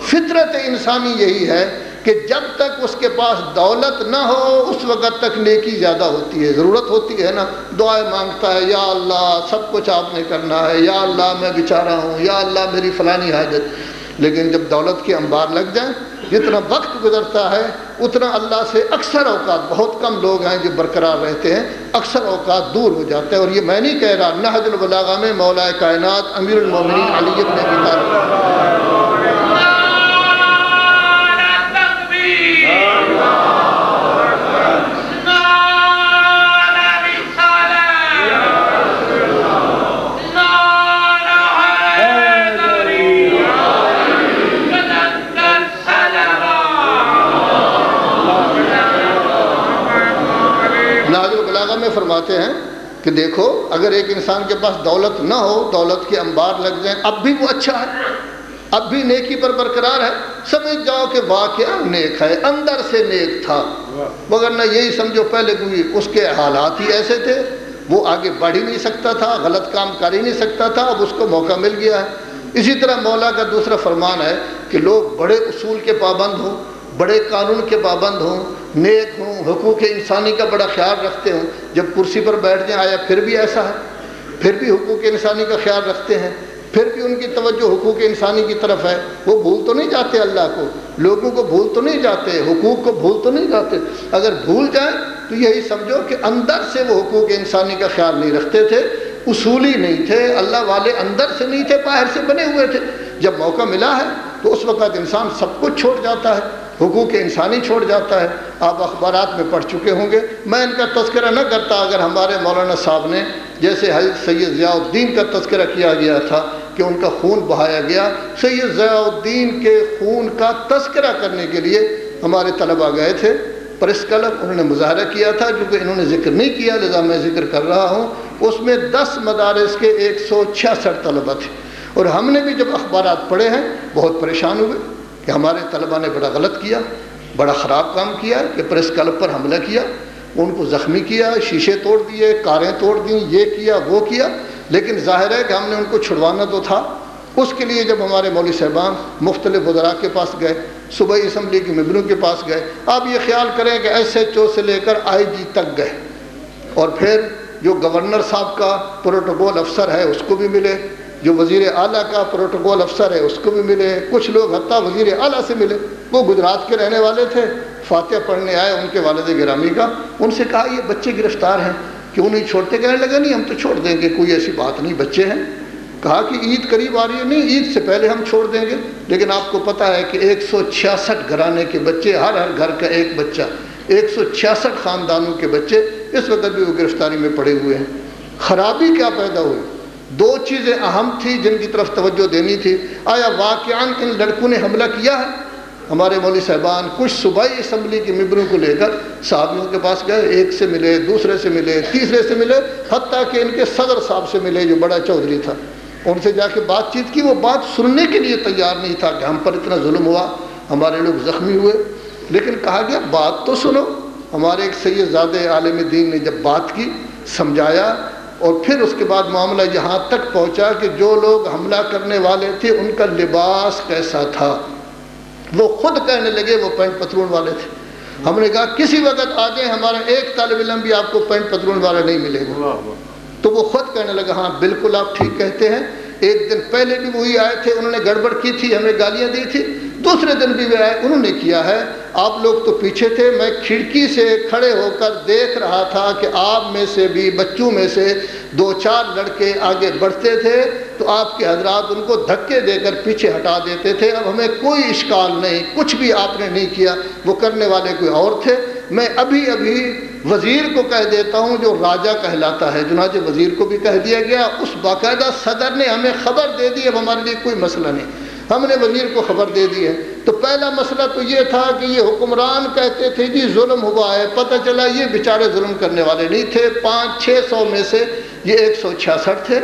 فطرت انسانی یہی ہے کہ جب تک اس کے پاس دولت نہ ہو اس وقت تک نیکی زیادہ ہوتی ہے، ضرورت ہوتی ہے نا، دعائیں مانگتا ہے، یا اللہ سب کچھ آپ نے کرنا ہے، یا اللہ میں بیچارہ ہوں، یا اللہ میری فلانی حاجت۔ لیکن جب دولت کے انبار لگ جائیں، جتنا وقت گزرتا ہے اتنا اللہ سے اکثر اوقات، بہت کم لوگ ہیں جو برقرار رہتے ہیں، اکثر اوقات دور ہو جاتے ہیں۔ اور یہ میں نہیں کہہ رہا، نہج البلاغہ میں مولا کائنات امیر المومنین علی بن ابی طالب فرماتے ہیں کہ دیکھو اگر ایک انسان کے پاس دولت نہ ہو، دولت کے انبار لگ جائیں، اب بھی وہ اچھا ہے، اب بھی نیکی پر برقرار ہے، سمجھ جاؤ کہ واقعہ نیک ہے، اندر سے نیک تھا، مگر نہ یہی سمجھو پہلے کوئی اس کے حالات ہی ایسے تھے، وہ آگے بڑھ ہی نہیں سکتا تھا، غلط کام کر ہی نہیں سکتا تھا، اب اس کو موقع مل گیا ہے۔ اسی طرح مولا کا دوسرا فرمان ہے کہ لوگ بڑے اصول کے پابند ہوں، بڑے قانون کے پابند ہوں، نیک ہوں، حقوق انسانی کا بڑا خیال رکھتے ہوں، جب کرسی پر بیٹھ جائیں آیا پھر بھی ایسا ہے، پھر بھی حقوق انسانی کا خیال رکھتے ہیں، پھر بھی ان کی توجہ حقوق انسانی کی طرف ہے، وہ بھول تو نہیں جاتے اللہ کو، لوگوں کو بھول تو نہیں جاتے، حقوق کو بھول تو نہیں جاتے۔ اگر بھول جائیں تو یہی سمجھو کہ اندر سے وہ حقوق انسانی کا خیال نہیں رکھتے تھے، اصولی نہیں تھے، اللہ والے اندر سے نہیں تھے، باہر سے بنے ہوئے تھے۔ جب موقع ملا ہے تو اس وقت انسان سب کچھ چھوڑ جاتا ہے، حقوق انسانی چھوڑ جاتا ہے۔ آپ اخبارات میں پڑھ چکے ہوں گے، میں ان کا تذکرہ نہ کرتا اگر ہمارے مولانا صاحب نے جیسے حضرت سید ضیاء الدین کا تذکرہ کیا گیا تھا کہ ان کا خون بہایا گیا، سید ضیاء الدین کے خون کا تذکرہ کرنے کے لیے ہمارے طلباء گئے تھے پریس کلب، انہوں نے مظاہرہ کیا تھا، جو کہ انہوں نے ذکر نہیں کیا لہذا میں ذکر کر رہا ہوں۔ اس میں 10 مدارس کے 166 طلباء تھے، اور ہم نے بھی جب اخبارات پڑھے ہیں بہت پریشان ہوئے کہ ہمارے طلباء نے بڑا غلط کیا، بڑا خراب کام کیا کہ پریس کلب پر حملہ کیا، ان کو زخمی کیا، شیشے توڑ دیے، کاریں توڑ دیں، یہ کیا وہ کیا، لیکن ظاہر ہے کہ ہم نے ان کو چھڑوانا تو تھا۔ اس کے لیے جب ہمارے مولوی صاحبان مختلف وزراء کے پاس گئے، صوبائی اسمبلی کے ممبروں کے پاس گئے، آپ یہ خیال کریں کہ ایس ایچ او سے لے کر آئی جی تک گئے، اور پھر جو گورنر صاحب کا پروٹوکول افسر ہے اس کو بھی ملے، جو وزیر اعلیٰ کا پروٹوکول افسر ہے اس کو بھی ملے، کچھ لوگ حتیٰ وزیر اعلیٰ سے ملے، وہ گجرات کے رہنے والے تھے، فاتحہ پڑھنے آئے ان کے والد گرامی کا، ان سے کہا یہ بچے گرفتار ہیں کیوں نہیں چھوڑتے؟ کہنے لگا نہیں ہم تو چھوڑ دیں گے، کوئی ایسی بات نہیں، بچے ہیں۔ کہا کہ عید قریب آ رہی ہے، نہیں عید سے پہلے ہم چھوڑ دیں گے، لیکن آپ کو پتہ ہے کہ 166 گھرانے کے بچے، ہر گھر کا ایک بچہ، 166 خاندانوں کے بچے اس وقت بھی وہ گرفتاری میں پڑے ہوئے ہیں۔ خرابی کیا پیدا ہوئی؟ 2 چیزیں اہم تھی جن کی طرف توجہ دینی تھی۔ آیا واقعاً ان لڑکوں نے حملہ کیا ہے؟ ہمارے مولوی صاحبان کچھ صوبائی اسمبلی کے ممبروں کو لے کر صحابیوں کے پاس گئے، ایک سے ملے، دوسرے سے ملے، تیسرے سے ملے، حتیٰ کہ ان کے صدر صاحب سے ملے جو بڑا چودھری تھا، ان سے جا کے بات چیت کی، وہ بات سننے کے لیے تیار نہیں تھا کہ ہم پر اتنا ظلم ہوا، ہمارے لوگ زخمی ہوئے، لیکن کہا گیا بات تو سنو۔ ہمارے ایک سید زادہ عالم دین نے جب بات کی، سمجھایا، اور پھر اس کے بعد معاملہ یہاں تک پہنچا کہ جو لوگ حملہ کرنے والے تھے ان کا لباس کیسا تھا، وہ خود کہنے لگے وہ پینٹ پتلون والے تھے۔ ہم نے کہا کسی وقت آ جائیں، ہمارا ایک طالب علم بھی آپ کو پینٹ پتلون والا نہیں ملے گا، تو وہ خود کہنے لگا ہاں بالکل آپ ٹھیک کہتے ہیں، ایک دن پہلے بھی وہی آئے تھے، انہوں نے گڑبڑ کی تھی، ہمیں گالیاں دی تھی، دوسرے دن بھی وہ آئے، انہوں نے کیا ہے، آپ لوگ تو پیچھے تھے، میں کھڑکی سے کھڑے ہو کر دیکھ رہا تھا کہ آپ میں سے بھی بچوں میں سے 2-4 لڑکے آگے بڑھتے تھے تو آپ کے حضرات ان کو دھکے دے کر پیچھے ہٹا دیتے تھے، اب ہمیں کوئی اشکال نہیں، کچھ بھی آپ نے نہیں کیا، وہ کرنے والے کوئی اور تھے۔ میں ابھی وزیر کو کہہ دیتا ہوں جو راجہ کہلاتا ہے، چنانچہ وزیر کو بھی کہہ دیا گیا، اس باقاعدہ صدر نے ہمیں خبر دے دی، اب ہمارے لیے کوئی مسئلہ نہیں، ہم نے وزیر کو خبر دے دی ہے۔ تو پہلا مسئلہ تو یہ تھا کہ یہ حکمران کہتے تھے جی ظلم ہوا ہے، پتہ چلا یہ بیچارے ظلم کرنے والے نہیں تھے، 500-600 میں سے یہ 166 تھے،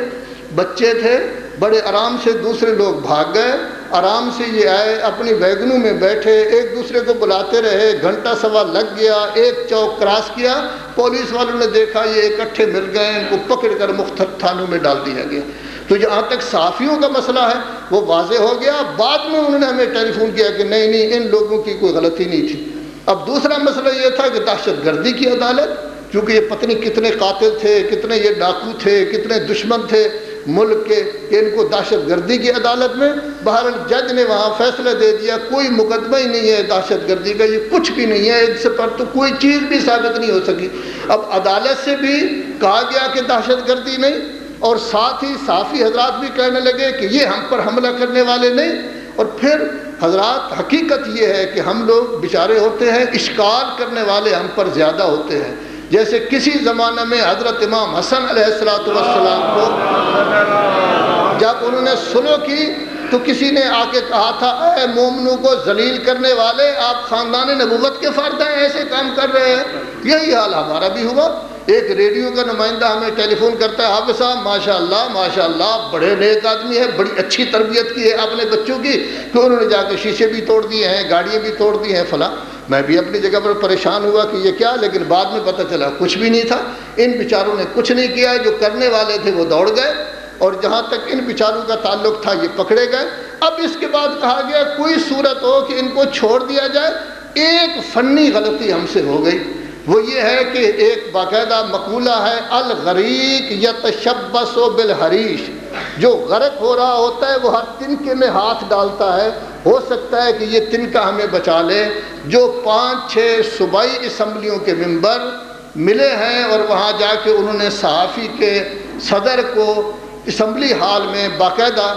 بچے تھے، بڑے آرام سے دوسرے لوگ بھاگ گئے، آرام سے یہ آئے، اپنی ویگنوں میں بیٹھے، ایک دوسرے کو بلاتے رہے، گھنٹہ سوا لگ گیا، ایک چوک کراس کیا، پولیس والوں نے دیکھا یہ اکٹھے مل گئے، ان کو پکڑ کر مختلف تھانوں میں ڈال دیا گیا۔ تو جہاں تک صحافیوں کا مسئلہ ہے وہ واضح ہو گیا، بعد میں انہوں نے ہمیں ٹیلی فون کیا کہ نہیں ان لوگوں کی کوئی غلطی نہیں تھی۔ اب دوسرا مسئلہ یہ تھا کہ دہشت گردی کی عدالت، کیونکہ یہ پتہ نہیں کتنے قاتل تھے، کتنے یہ ڈاکو تھے، کتنے دشمن تھے ملک کے، کہ ان کو دہشت گردی کی عدالت میں، بہرحال جج نے وہاں فیصلہ دے دیا کوئی مقدمہ ہی نہیں ہے دہشت گردی کا، یہ کچھ بھی نہیں ہے، اس پر تو کوئی چیز بھی ثابت نہیں ہو سکی۔ اب عدالت سے بھی کہا گیا کہ دہشت گردی نہیں، اور ساتھ ہی صحافی حضرات بھی کہنے لگے کہ یہ ہم پر حملہ کرنے والے نہیں۔ اور پھر حضرات حقیقت یہ ہے کہ ہم لوگ بیچارے ہوتے ہیں، اشکال کرنے والے ہم پر زیادہ ہوتے ہیں۔ جیسے کسی زمانہ میں حضرت امام حسن علیہ السلام کو جب انہوں نے سلو کی تو کسی نے آ کے کہا تھا اے مومنوں کو ذلیل کرنے والے، آپ خاندان نبوت کے فرد ہیں، ایسے کام کر رہے ہیں۔ یہی حال ہمارا بھی ہوا ایک ریڈیو کا نمائندہ ہمیں ٹیلی فون کرتا ہے، حافظ صاحب ماشاء اللہ بڑے نیک آدمی ہے، بڑی اچھی تربیت کی ہے آپ نے بچوں کی کہ انہوں نے جا کے شیشے بھی توڑ دیے ہیں، گاڑیاں بھی توڑ دی ہیں فلاں۔ میں بھی اپنی جگہ پر پریشان ہوا کہ یہ کیا، لیکن بعد میں پتہ چلا کچھ بھی نہیں تھا، ان بیچاروں نے کچھ نہیں کیا، جو کرنے والے تھے وہ دوڑ گئے، اور جہاں تک ان بیچاروں کا تعلق تھا یہ پکڑے گئے۔ اب اس کے بعد کہا گیا کوئی صورت ہو کہ ان کو چھوڑ دیا جائے۔ ایک فنی غلطی ہم سے ہو گئی، وہ یہ ہے کہ ایک باقاعدہ مقولہ ہے الغریق یتشبث بالحریش، جو غرق ہو رہا ہوتا ہے وہ ہر تنکے میں ہاتھ ڈالتا ہے، ہو سکتا ہے کہ یہ تنکا ہمیں بچا لے۔ جو 5-6 صوبائی اسمبلیوں کے ممبر ملے ہیں اور وہاں جا کے انہوں نے صحافی کے صدر کو اسمبلی ہال میں باقاعدہ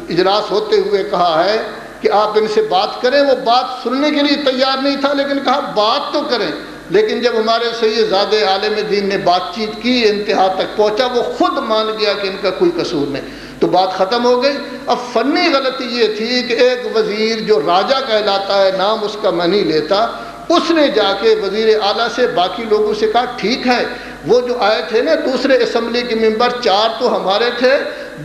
اجلاس ہوتے ہوئے کہا ہے کہ آپ ان سے بات کریں، وہ بات سننے کے لیے تیار نہیں تھا، لیکن کہا بات تو کریں۔ لیکن جب ہمارے سید زادہ عالم دین نے بات چیت کی، انتہا تک پہنچا، وہ خود مان گیا کہ ان کا کوئی قصور نہیں، تو بات ختم ہو گئی۔ اب فنی غلطی یہ تھی کہ ایک وزیر جو راجہ کہلاتا ہے، نام اس کا میں نہیں لیتا، اس نے جا کے وزیر اعلیٰ سے باقی لوگوں سے کہا ٹھیک ہے، وہ جو آئے تھے نا دوسرے اسمبلی کے ممبر، 4 تو ہمارے تھے،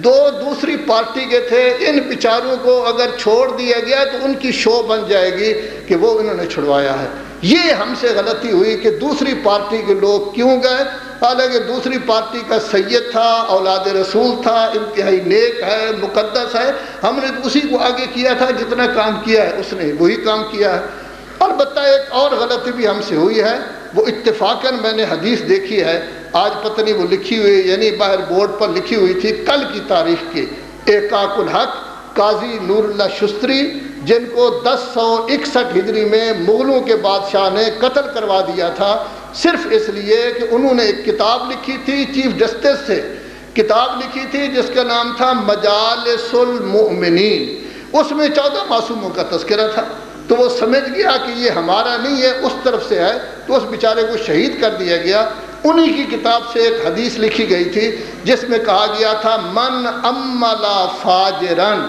2 دوسری پارٹی کے تھے، ان بیچاروں کو اگر چھوڑ دیا گیا تو ان کی شو بن جائے گی کہ وہ انہوں نے چھڑوایا ہے۔ یہ ہم سے غلطی ہوئی کہ دوسری پارٹی کے لوگ کیوں گئے، حالانکہ دوسری پارٹی کا سید تھا، اولاد رسول تھا، انتہائی نیک ہے، مقدس ہے، ہم نے اسی کو آگے کیا تھا، جتنا کام کیا ہے اس نے وہی کام کیا ہے۔ البتہ ایک اور غلطی بھی ہم سے ہوئی ہے، وہ اتفاقاً میں نے حدیث دیکھی ہے، آج پتہ نہیں وہ لکھی ہوئی، یعنی باہر بورڈ پر لکھی ہوئی تھی کل کی تاریخ کی، احقاق الحق قاضی نور اللہ شستری، جن کو 1061 ہجری میں مغلوں کے بادشاہ نے قتل کروا دیا تھا، صرف اس لیے کہ انہوں نے ایک کتاب لکھی تھی، چیف جسٹس سے کتاب لکھی تھی جس کا نام تھا مجالس المؤمنین، اس میں 14 معصوموں کا تذکرہ تھا، تو وہ سمجھ گیا کہ یہ ہمارا نہیں ہے، اس طرف سے ہے، تو اس بیچارے کو شہید کر دیا گیا۔ انہی کی کتاب سے ایک حدیث لکھی گئی تھی جس میں کہا گیا تھا من املا فاجرن،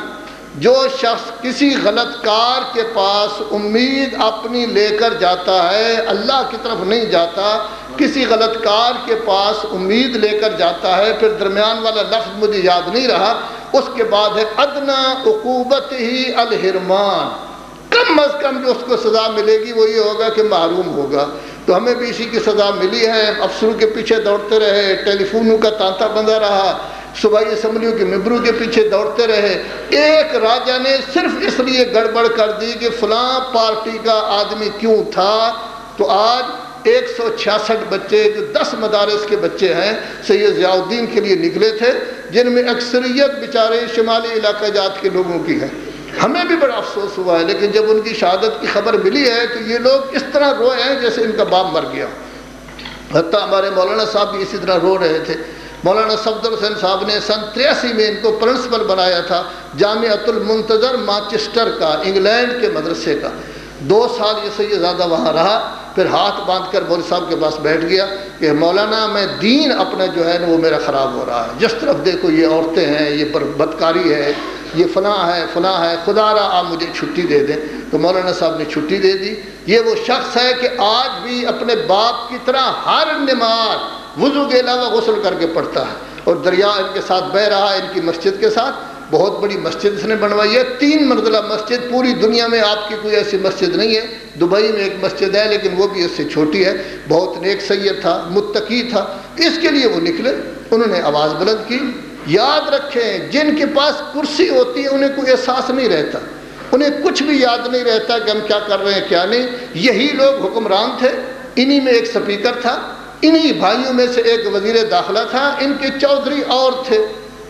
جو شخص کسی غلط کار کے پاس امید اپنی لے کر جاتا ہے، اللہ کی طرف نہیں جاتا، کسی غلط کار کے پاس امید لے کر جاتا ہے، پھر درمیان والا لفظ مجھے یاد نہیں رہا، اس کے بعد ہے ادنا عقوبت ہی الحرمان، کم از کم جو اس کو سزا ملے گی وہ یہ ہوگا کہ محروم ہوگا۔ تو ہمیں بھی اسی کی سزا ملی ہے، افسروں کے پیچھے دوڑتے رہے، ٹیلی فونوں کا تانتا بندہ رہا، صوبائی اسمبلیوں کے ممبروں کے پیچھے دوڑتے رہے۔ ایک راجہ نے صرف اس لیے گڑبڑ کر دی کہ فلاں پارٹی کا آدمی کیوں تھا، تو آج 166 بچے جو 10 مدارس کے بچے ہیں سید ضیاء الدین کے لیے نکلے تھے، جن میں اکثریت بیچارے شمالی علاقہ جات کے لوگوں کی ہے۔ ہمیں بھی بڑا افسوس ہوا ہے، لیکن جب ان کی شہادت کی خبر ملی ہے تو یہ لوگ اس طرح روئے ہیں جیسے ان کا باپ مر گیا۔ حتیٰ ہمارے مولانا صاحب بھی اسی طرح رو رہے تھے۔ مولانا صفدر حسین صاحب نے سن 83 میں ان کو پرنسپل بنایا تھا جامعۃ المنتظر مانچسٹر کا، انگلینڈ کے مدرسے کا۔ 2 سال یہ سید زادہ وہاں رہا، پھر ہاتھ باندھ کر مولوی صاحب کے پاس بیٹھ گیا کہ مولانا میں دین اپنا جو ہے نا وہ میرا خراب ہو رہا ہے، جس طرف دیکھو یہ عورتیں ہیں، یہ بدکاری ہے، یہ فلاں ہے، خدا را آپ مجھے چھٹی دے دیں۔ تو مولانا صاحب نے چھٹی دے دی۔ یہ وہ شخص ہے کہ آج بھی اپنے باپ کی طرح ہر نماز وضو کے علاوہ غسل کر کے پڑھتا ہے، اور دریا ان کے ساتھ بہہ رہا ہے، ان کی مسجد کے ساتھ۔ بہت بڑی مسجد اس نے بنوائی ہے، 3 منزلہ مسجد، پوری دنیا میں آپ کی کوئی ایسی مسجد نہیں ہے۔ دبئی میں ایک مسجد ہے لیکن وہ بھی اس سے چھوٹی ہے۔ بہت نیک سید تھا، متقی تھا، اس کے لیے وہ نکلے، انہوں نے آواز بلند کی۔ یاد رکھیں جن کے پاس کرسی ہوتی ہے انہیں کوئی احساس نہیں رہتا، انہیں کچھ بھی یاد نہیں رہتا کہ ہم کیا کر رہے ہیں کیا نہیں۔ یہی لوگ حکمران تھے، انہی میں ایک سپیکر تھا، انہی بھائیوں میں سے ایک وزیر داخلہ تھا، ان کے چودھری اور تھے۔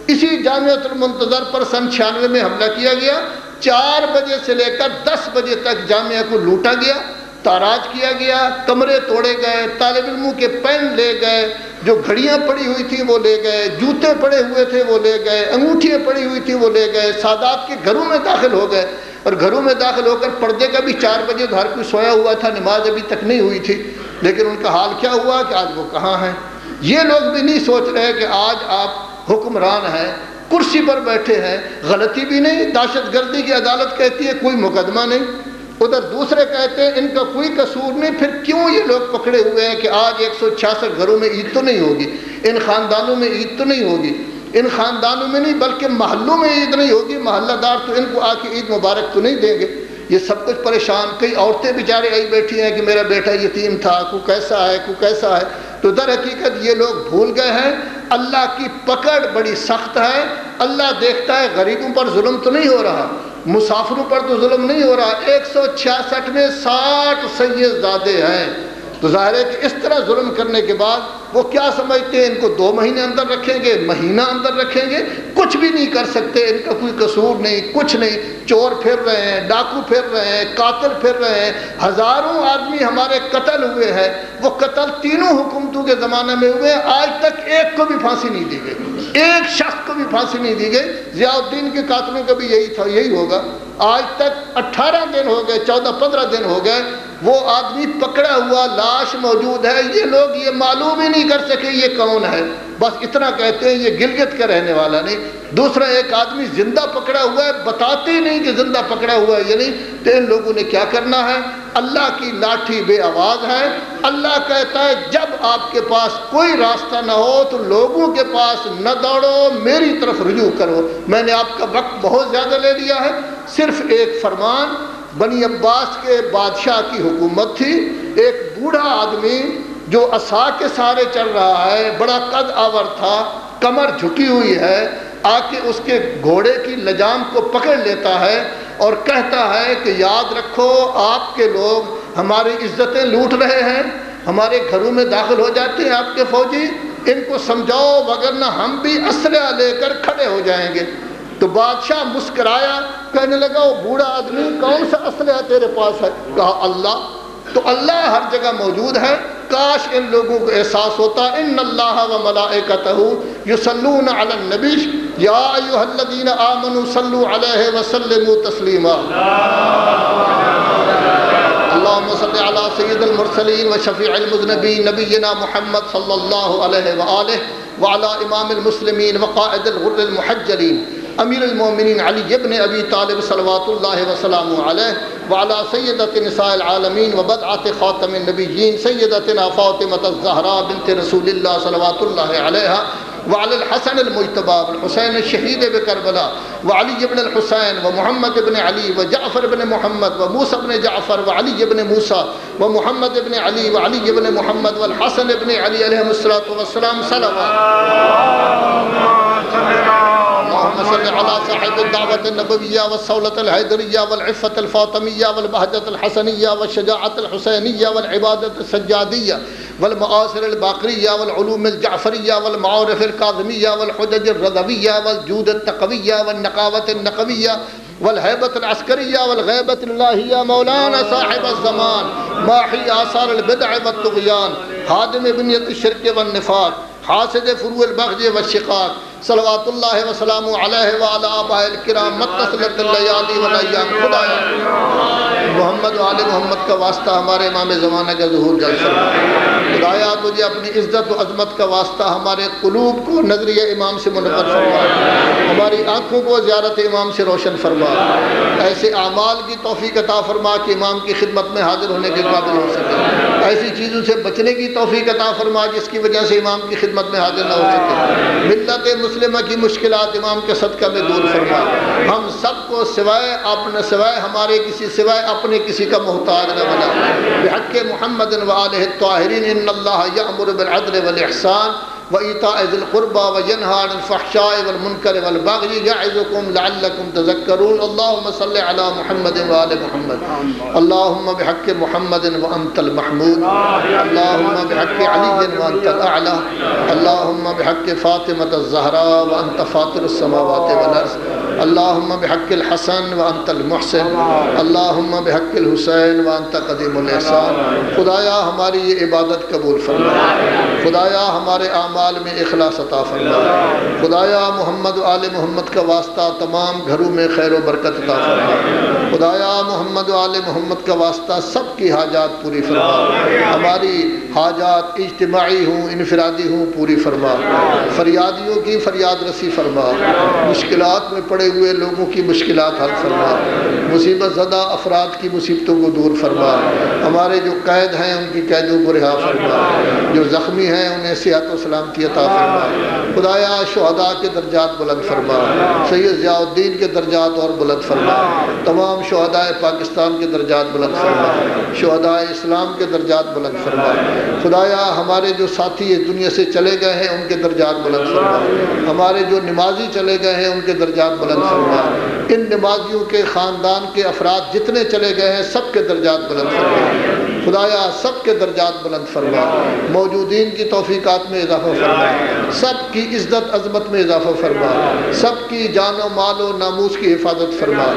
اسی جامعۃ المنتظر پر سن 96 میں حملہ کیا گیا، 4 بجے سے لے کر 10 بجے تک جامعہ کو لوٹا گیا، تاراج کیا گیا، کمرے توڑے گئے، طالب علموں کے پین لے گئے، جو گھڑیاں پڑی ہوئی تھیں وہ لے گئے، جوتے پڑے ہوئے تھے وہ لے گئے، انگوٹھیاں پڑی ہوئی تھیں وہ لے گئے، سادات کے گھروں میں داخل ہو گئے، اور گھروں میں داخل ہو کر پردے کا بھی 4 بجے تو ہر کوئی سویا ہوا تھا، نماز ابھی تک نہیں ہوئی تھی، لیکن ان کا حال کیا ہوا کہ آج وہ کہاں ہیں۔ یہ لوگ بھی نہیں سوچ رہے کہ آج آپ حکمران ہیں، کرسی پر بیٹھے ہیں، غلطی بھی نہیں، دہشت گردی کی عدالت کہتی ہے کوئی مقدمہ نہیں، ادھر دوسرے کہتے ہیں ان کا کوئی قصور نہیں، پھر کیوں یہ لوگ پکڑے ہوئے ہیں کہ آج 166 گھروں میں عید تو نہیں ہوگی، ان خاندانوں میں عید تو نہیں ہوگی، ان خاندانوں میں نہیں بلکہ محلوں میں عید نہیں ہوگی، محلہ دار تو ان کو آ کے عید مبارک تو نہیں دیں گے۔ یہ سب کچھ پریشان، کئی عورتیں بیچارے آئی بیٹھی ہیں کہ میرا بیٹا یتیم تھا، کو کیسا ہے کو کیسا ہے۔ تو در حقیقت یہ لوگ بھول گئے ہیں اللہ کی پکڑ بڑی سخت ہے، اللہ دیکھتا ہے غریبوں پر ظلم تو نہیں ہو رہا، مسافروں پر تو ظلم نہیں ہو رہا، 166 میں 60 سید زادے ہیں، تو ظاہر ہے کہ اس طرح ظلم کرنے کے بعد وہ کیا سمجھتے ہیں ان کو 2 مہینے اندر رکھیں گے، مہینہ اندر رکھیں گے، کچھ بھی نہیں کر سکتے، ان کا کوئی قصور نہیں، کچھ نہیں، چور پھر رہے ہیں، ڈاکو پھر رہے ہیں، قاتل پھر رہے ہیں، ہزاروں آدمی ہمارے قتل ہوئے ہیں، وہ قتل تینوں حکومتوں کے زمانے میں ہوئے ہیں، آج تک ایک کو بھی پھانسی نہیں دی گئی، ایک شخص کو بھی پھانسی نہیں دی گئی۔ ضیاء الدین کے قاتلوں کا بھی یہی تھا، یہی ہوگا، آج تک 18 دن ہو گئے، 14-15 دن ہو گئے، وہ آدمی پکڑا ہوا لاش موجود ہے، یہ لوگ یہ معلوم ہی نہیں کر سکے یہ کون ہے، بس اتنا کہتے ہیں یہ گلگت کا رہنے والا نہیں۔ دوسرا ایک آدمی زندہ پکڑا ہوا ہے، بتاتے ہی نہیں کہ زندہ پکڑا ہوا ہے، یعنی تو ان لوگوں نے کیا کرنا ہے، اللہ کی لاٹھی بے آواز ہے۔ اللہ کہتا ہے جب آپ کے پاس کوئی راستہ نہ ہو تو لوگوں کے پاس نہ دوڑو، میری طرف رجوع کرو۔ میں نے آپ کا وقت بہت زیادہ لے لیا ہے، صرف ایک فرمان۔ بنی عباس کے بادشاہ کی حکومت تھی، ایک بوڑھا آدمی جو عصا کے سہارے چل رہا ہے، بڑا قد آور تھا، کمر جھکی ہوئی ہے، آ کے اس کے گھوڑے کی لجام کو پکڑ لیتا ہے اور کہتا ہے کہ یاد رکھو آپ کے لوگ ہماری عزتیں لوٹ رہے ہیں، ہمارے گھروں میں داخل ہو جاتے ہیں آپ کے فوجی، ان کو سمجھاؤ وگرنہ ہم بھی اسلحہ لے کر کھڑے ہو جائیں گے۔ تو بادشاہ مسکرایا، کہنے لگا وہ بوڑھا آدمی کون سا اسلحہ تیرے پاس ہے؟ کہا اللہ۔ تو اللہ ہر جگہ موجود ہے، کاش ان لوگوں کو احساس ہوتا۔ ان اللہ و ملائکتہ یصلون علی النبی یا ایھا الذین آمنوا صلوا علیہ وسلموا تسلیما۔ اللهم صل علی سید المرسلین وشفیع المذنبین نبینا محمد صلی اللہ علیہ وآلہ وعلی امام المسلمین وقائد الغر المحجلین امیر المومنین علی ابن ابی طالب صلوات اللہ وسلامہ علیہ وعلی سیدۃ نساء العالمین وبدعۃ خاتم النبیین سیدتنا فاطمۃ الزہراء بنت رسول اللہ صلوات اللہ علیہا وعلی الحسن المجتبی والحسین الشہید بکربلا وعلی بن الحسین ومحمد بن علی وجعفر بن محمد وموسیٰ بن جعفر وعلی بن موسیٰ ومحمد بن علی وعلی بن محمد والحسن بن علی علیہم الصلاۃ والسلام صلوات۔ اللهم صل على صاحب الدعوة النبوية والصولة الحيدرية والعفة الفاطمية والبهجة الحسنية والشجاعة الحسينية والعبادة السجادية والمآثر الباقرية والعلوم الجعفرية والمعارف الكاظمية والحجج الرضوية والجود التقوية والنقاوة النقوية والهيبة العسكرية والغيبة الإلهية مولانا صاحب الزمان ماحي آثار البدع والطغيان خادم بنية الشرك والنفاق حاسد فروع البغي والشقاق صلوات اللہ وسلام علیہ وعلی آباء الکرام متصلت اللیالی والایام۔ خدایا محمد و آل محمد کا واسطہ ہمارے امام زمانہ کا ظہور جل فرما۔ خدایا تجھے اپنی عزت و عظمت کا واسطہ ہمارے قلوب کو نظریہ امام سے منور فرما، ہماری آنکھوں کو زیارت امام سے روشن فرما، ایسے اعمال کی توفیق عطا فرما کہ امام کی خدمت میں حاضر ہونے کے قابل ہو سکے، ایسی چیزوں سے بچنے کی توفیق عطا فرما جس کی وجہ سے امام کی خدمت میں حاضر نہ ہو سکے۔ ملت مسلمہ کی مشکلات امام کے صدقہ میں دور فرما، ہم سب کو سوائے ہمارے کسی سوائے اپنے کسی کا محتاج نہ بنا۔ بحق محمد و آلہ الطاہرین ان اللہ یأمر بالعدل والاحسان وإيتاء ذي القربى وينهى عن الفحشاء والمنكر والبغي يعظكم لعلكم تذكرون۔ اللهم صل على محمد وآل محمد، اللهم بحق محمد وأنت المحمود، اللهم بحق علي وأنت الأعلى، اللهم بحق فاطمة الزهراء وأنت فاطر السماوات والأرض، اللهم بحق الحسن وأنت المحسن، اللهم بحق الحسین وأنت قدیم الإحسان۔ خدایا ہماری یہ عبادت قبول فرما، خدایا ہمارے اعمال میں اخلاص عطا فرما، خدایا محمد و آل محمد کا واسطہ تمام گھروں میں خیر و برکت عطا فرما۔ خدایا محمد و آل محمد کا واسطہ سب کی حاجات پوری فرما، ہماری حاجات اجتماعی ہوں انفرادی ہوں پوری فرما، فریادیوں کی فریاد رسی فرما، مشکلات میں پڑے ہوئے لوگوں کی مشکلات حل فرما، مصیبت زدہ افراد کی مصیبتوں کو دور فرما، ہمارے جو قید ہیں ان کی قیدوں کو رہا فرما، جو زخمی ہیں انہیں صحت و سلامتی عطا فرما، خدایا شہداء کے درجات بلند فرما، سید ضیاء الدین کے درجات اور بلند فرما، تمام شہداء پاکستان کے درجات بلند فرما، شہداء اسلام کے درجات بلند فرما، خدایا ہمارے جو ساتھی اس دنیا سے چلے گئے ہیں ان کے درجات بلند فرما، ہمارے جو نمازی چلے گئے ہیں ان کے درجات بلند فرما، ان نمازیوں کے خاندان کے افراد جتنے چلے گئے ہیں سب کے درجات بلند فرما، خدایا سب کے درجات بلند فرما، موجودین کی توفیقات میں اضافہ فرما، سب کی عزت عظمت میں اضافہ فرما، سب کی جان و مال و ناموس کی حفاظت فرما،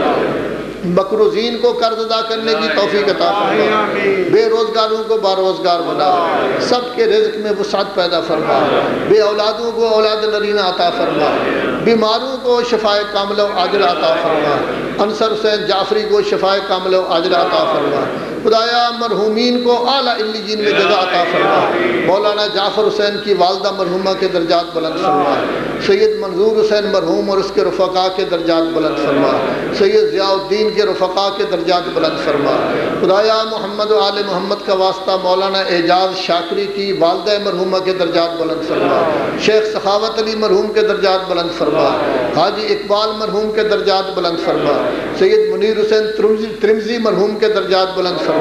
مقروضین کو قرض ادا کرنے کی توفیق عطا فرما، بے روزگاروں کو باروزگار بنا، سب کے رزق میں وسعت پیدا فرما، بے اولادوں کو اولاد نرینہ عطا فرما، بیماروں کو شفائے کاملہ و عاجلہ عطا فرما، انصر حسین جعفری کو شفائے کاملہ و عاجلہ عطا فرما، خدایا مرحومین کو اعلیٰ علیین میں جزا عطا فرما، مولانا جعفر حسین کی والدہ مرحومہ کے درجات بلند فرما، سید منظور حسین مرحوم اور اس کے رفقا کے درجات بلند فرما، سید ضیاء الدین کے رفقا کے درجات بلند فرما، خدایا محمد و آل محمد کا واسطہ مولانا اعجاز شاکری کی والدہ مرحومہ کے درجات بلند فرما، شیخ سخاوت علی مرحوم کے درجات بلند فرما، حاجی اقبال مرحوم کے درجات بلند فرما، سید منیر حسین ترمزی مرحوم کے درجات بلند فرما،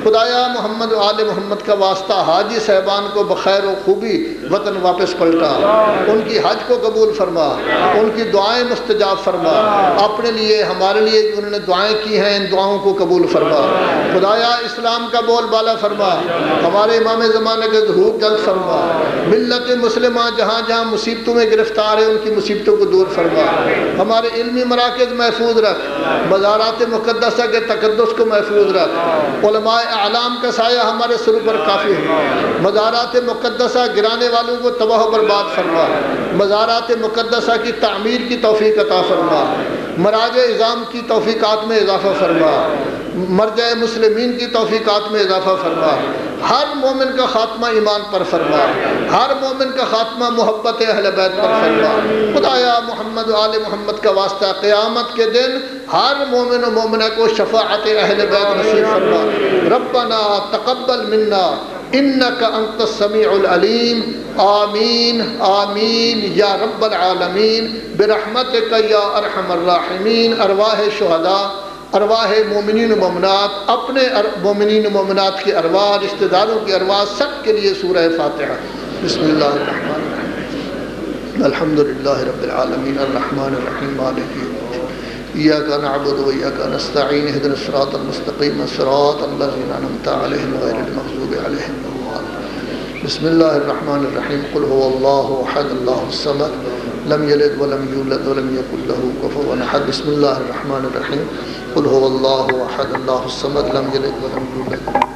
خدایا محمد و آل محمد کا واسطہ حاجی صاحبان کو بخیر و خوبی وطن واپس پلٹا، ان کی حج کو قبول فرما، ان کی دعائیں مستجاب فرما، اپنے لیے ہمارے لیے جو انہوں نے دعائیں کی ہیں ان دعاؤں کو قبول فرما، خدایا اسلام کا بول بالا فرما، ہمارے امام زمانے کے ظہور جلد فرما، ملت مسلمہ جہاں جہاں مصیبتوں میں گرفتار ہے ان کی مصیبتوں کو دور فرما، ہمارے علمی مراکز محفوظ رکھ، مزارات مقدسہ کے تقدس کو محفوظ رکھ، علماء اعلام کا سایہ ہمارے سر پر کافی ہے، مزارات مقدسہ گرانے والوں کو تباہ و برباد فرما، مزارات مقدسہ کی تعمیر کی توفیق عطا فرما، مراجع اعظام کی توفیقات میں اضافہ فرما، مرجع مسلمین کی توفیقات میں اضافہ فرما، ہر مومن کا خاتمہ ایمان پر فرما، ہر مومن کا خاتمہ محبت اہل بیت پر فرما، خدایا محمد و آل محمد کا واسطہ قیامت کے دن ہر مومن و مومنہ کو شفاعت اہل بیت نصیب فرما، ربنا تقبل منا انک انت السمیع العلیم، آمین آمین یا رب العالمین برحمتک یا ارحم الراحمین۔ ارواح شہداء، ارواح مومنین و مومنات، اپنے مومنین و مومنات کی ارواح، رشتہ داروں کی ارواح، سب کے لیے سورہ فاتحہ۔ بسم اللہ الرحمن الرحیم، الحمدللہ رب العالمین الرحمن الرحیم مالک یوم الدین، ایاک نعبد و ایاک نستعین اہدنا الصراط المستقیم صراط الذین انعمت علیہم غیر المغضوب علیہم ولا الضالین۔ بسم اللہ الرحمن الرحیم، قل هو اللہ احد اللہ الصمد لم یلد ولم یولد ولم یکن له کفوا احد۔ بسم اللہ الرحمن الرحیم، قل هو اللہ احد اللہ الصمد لم یلد ولم یولد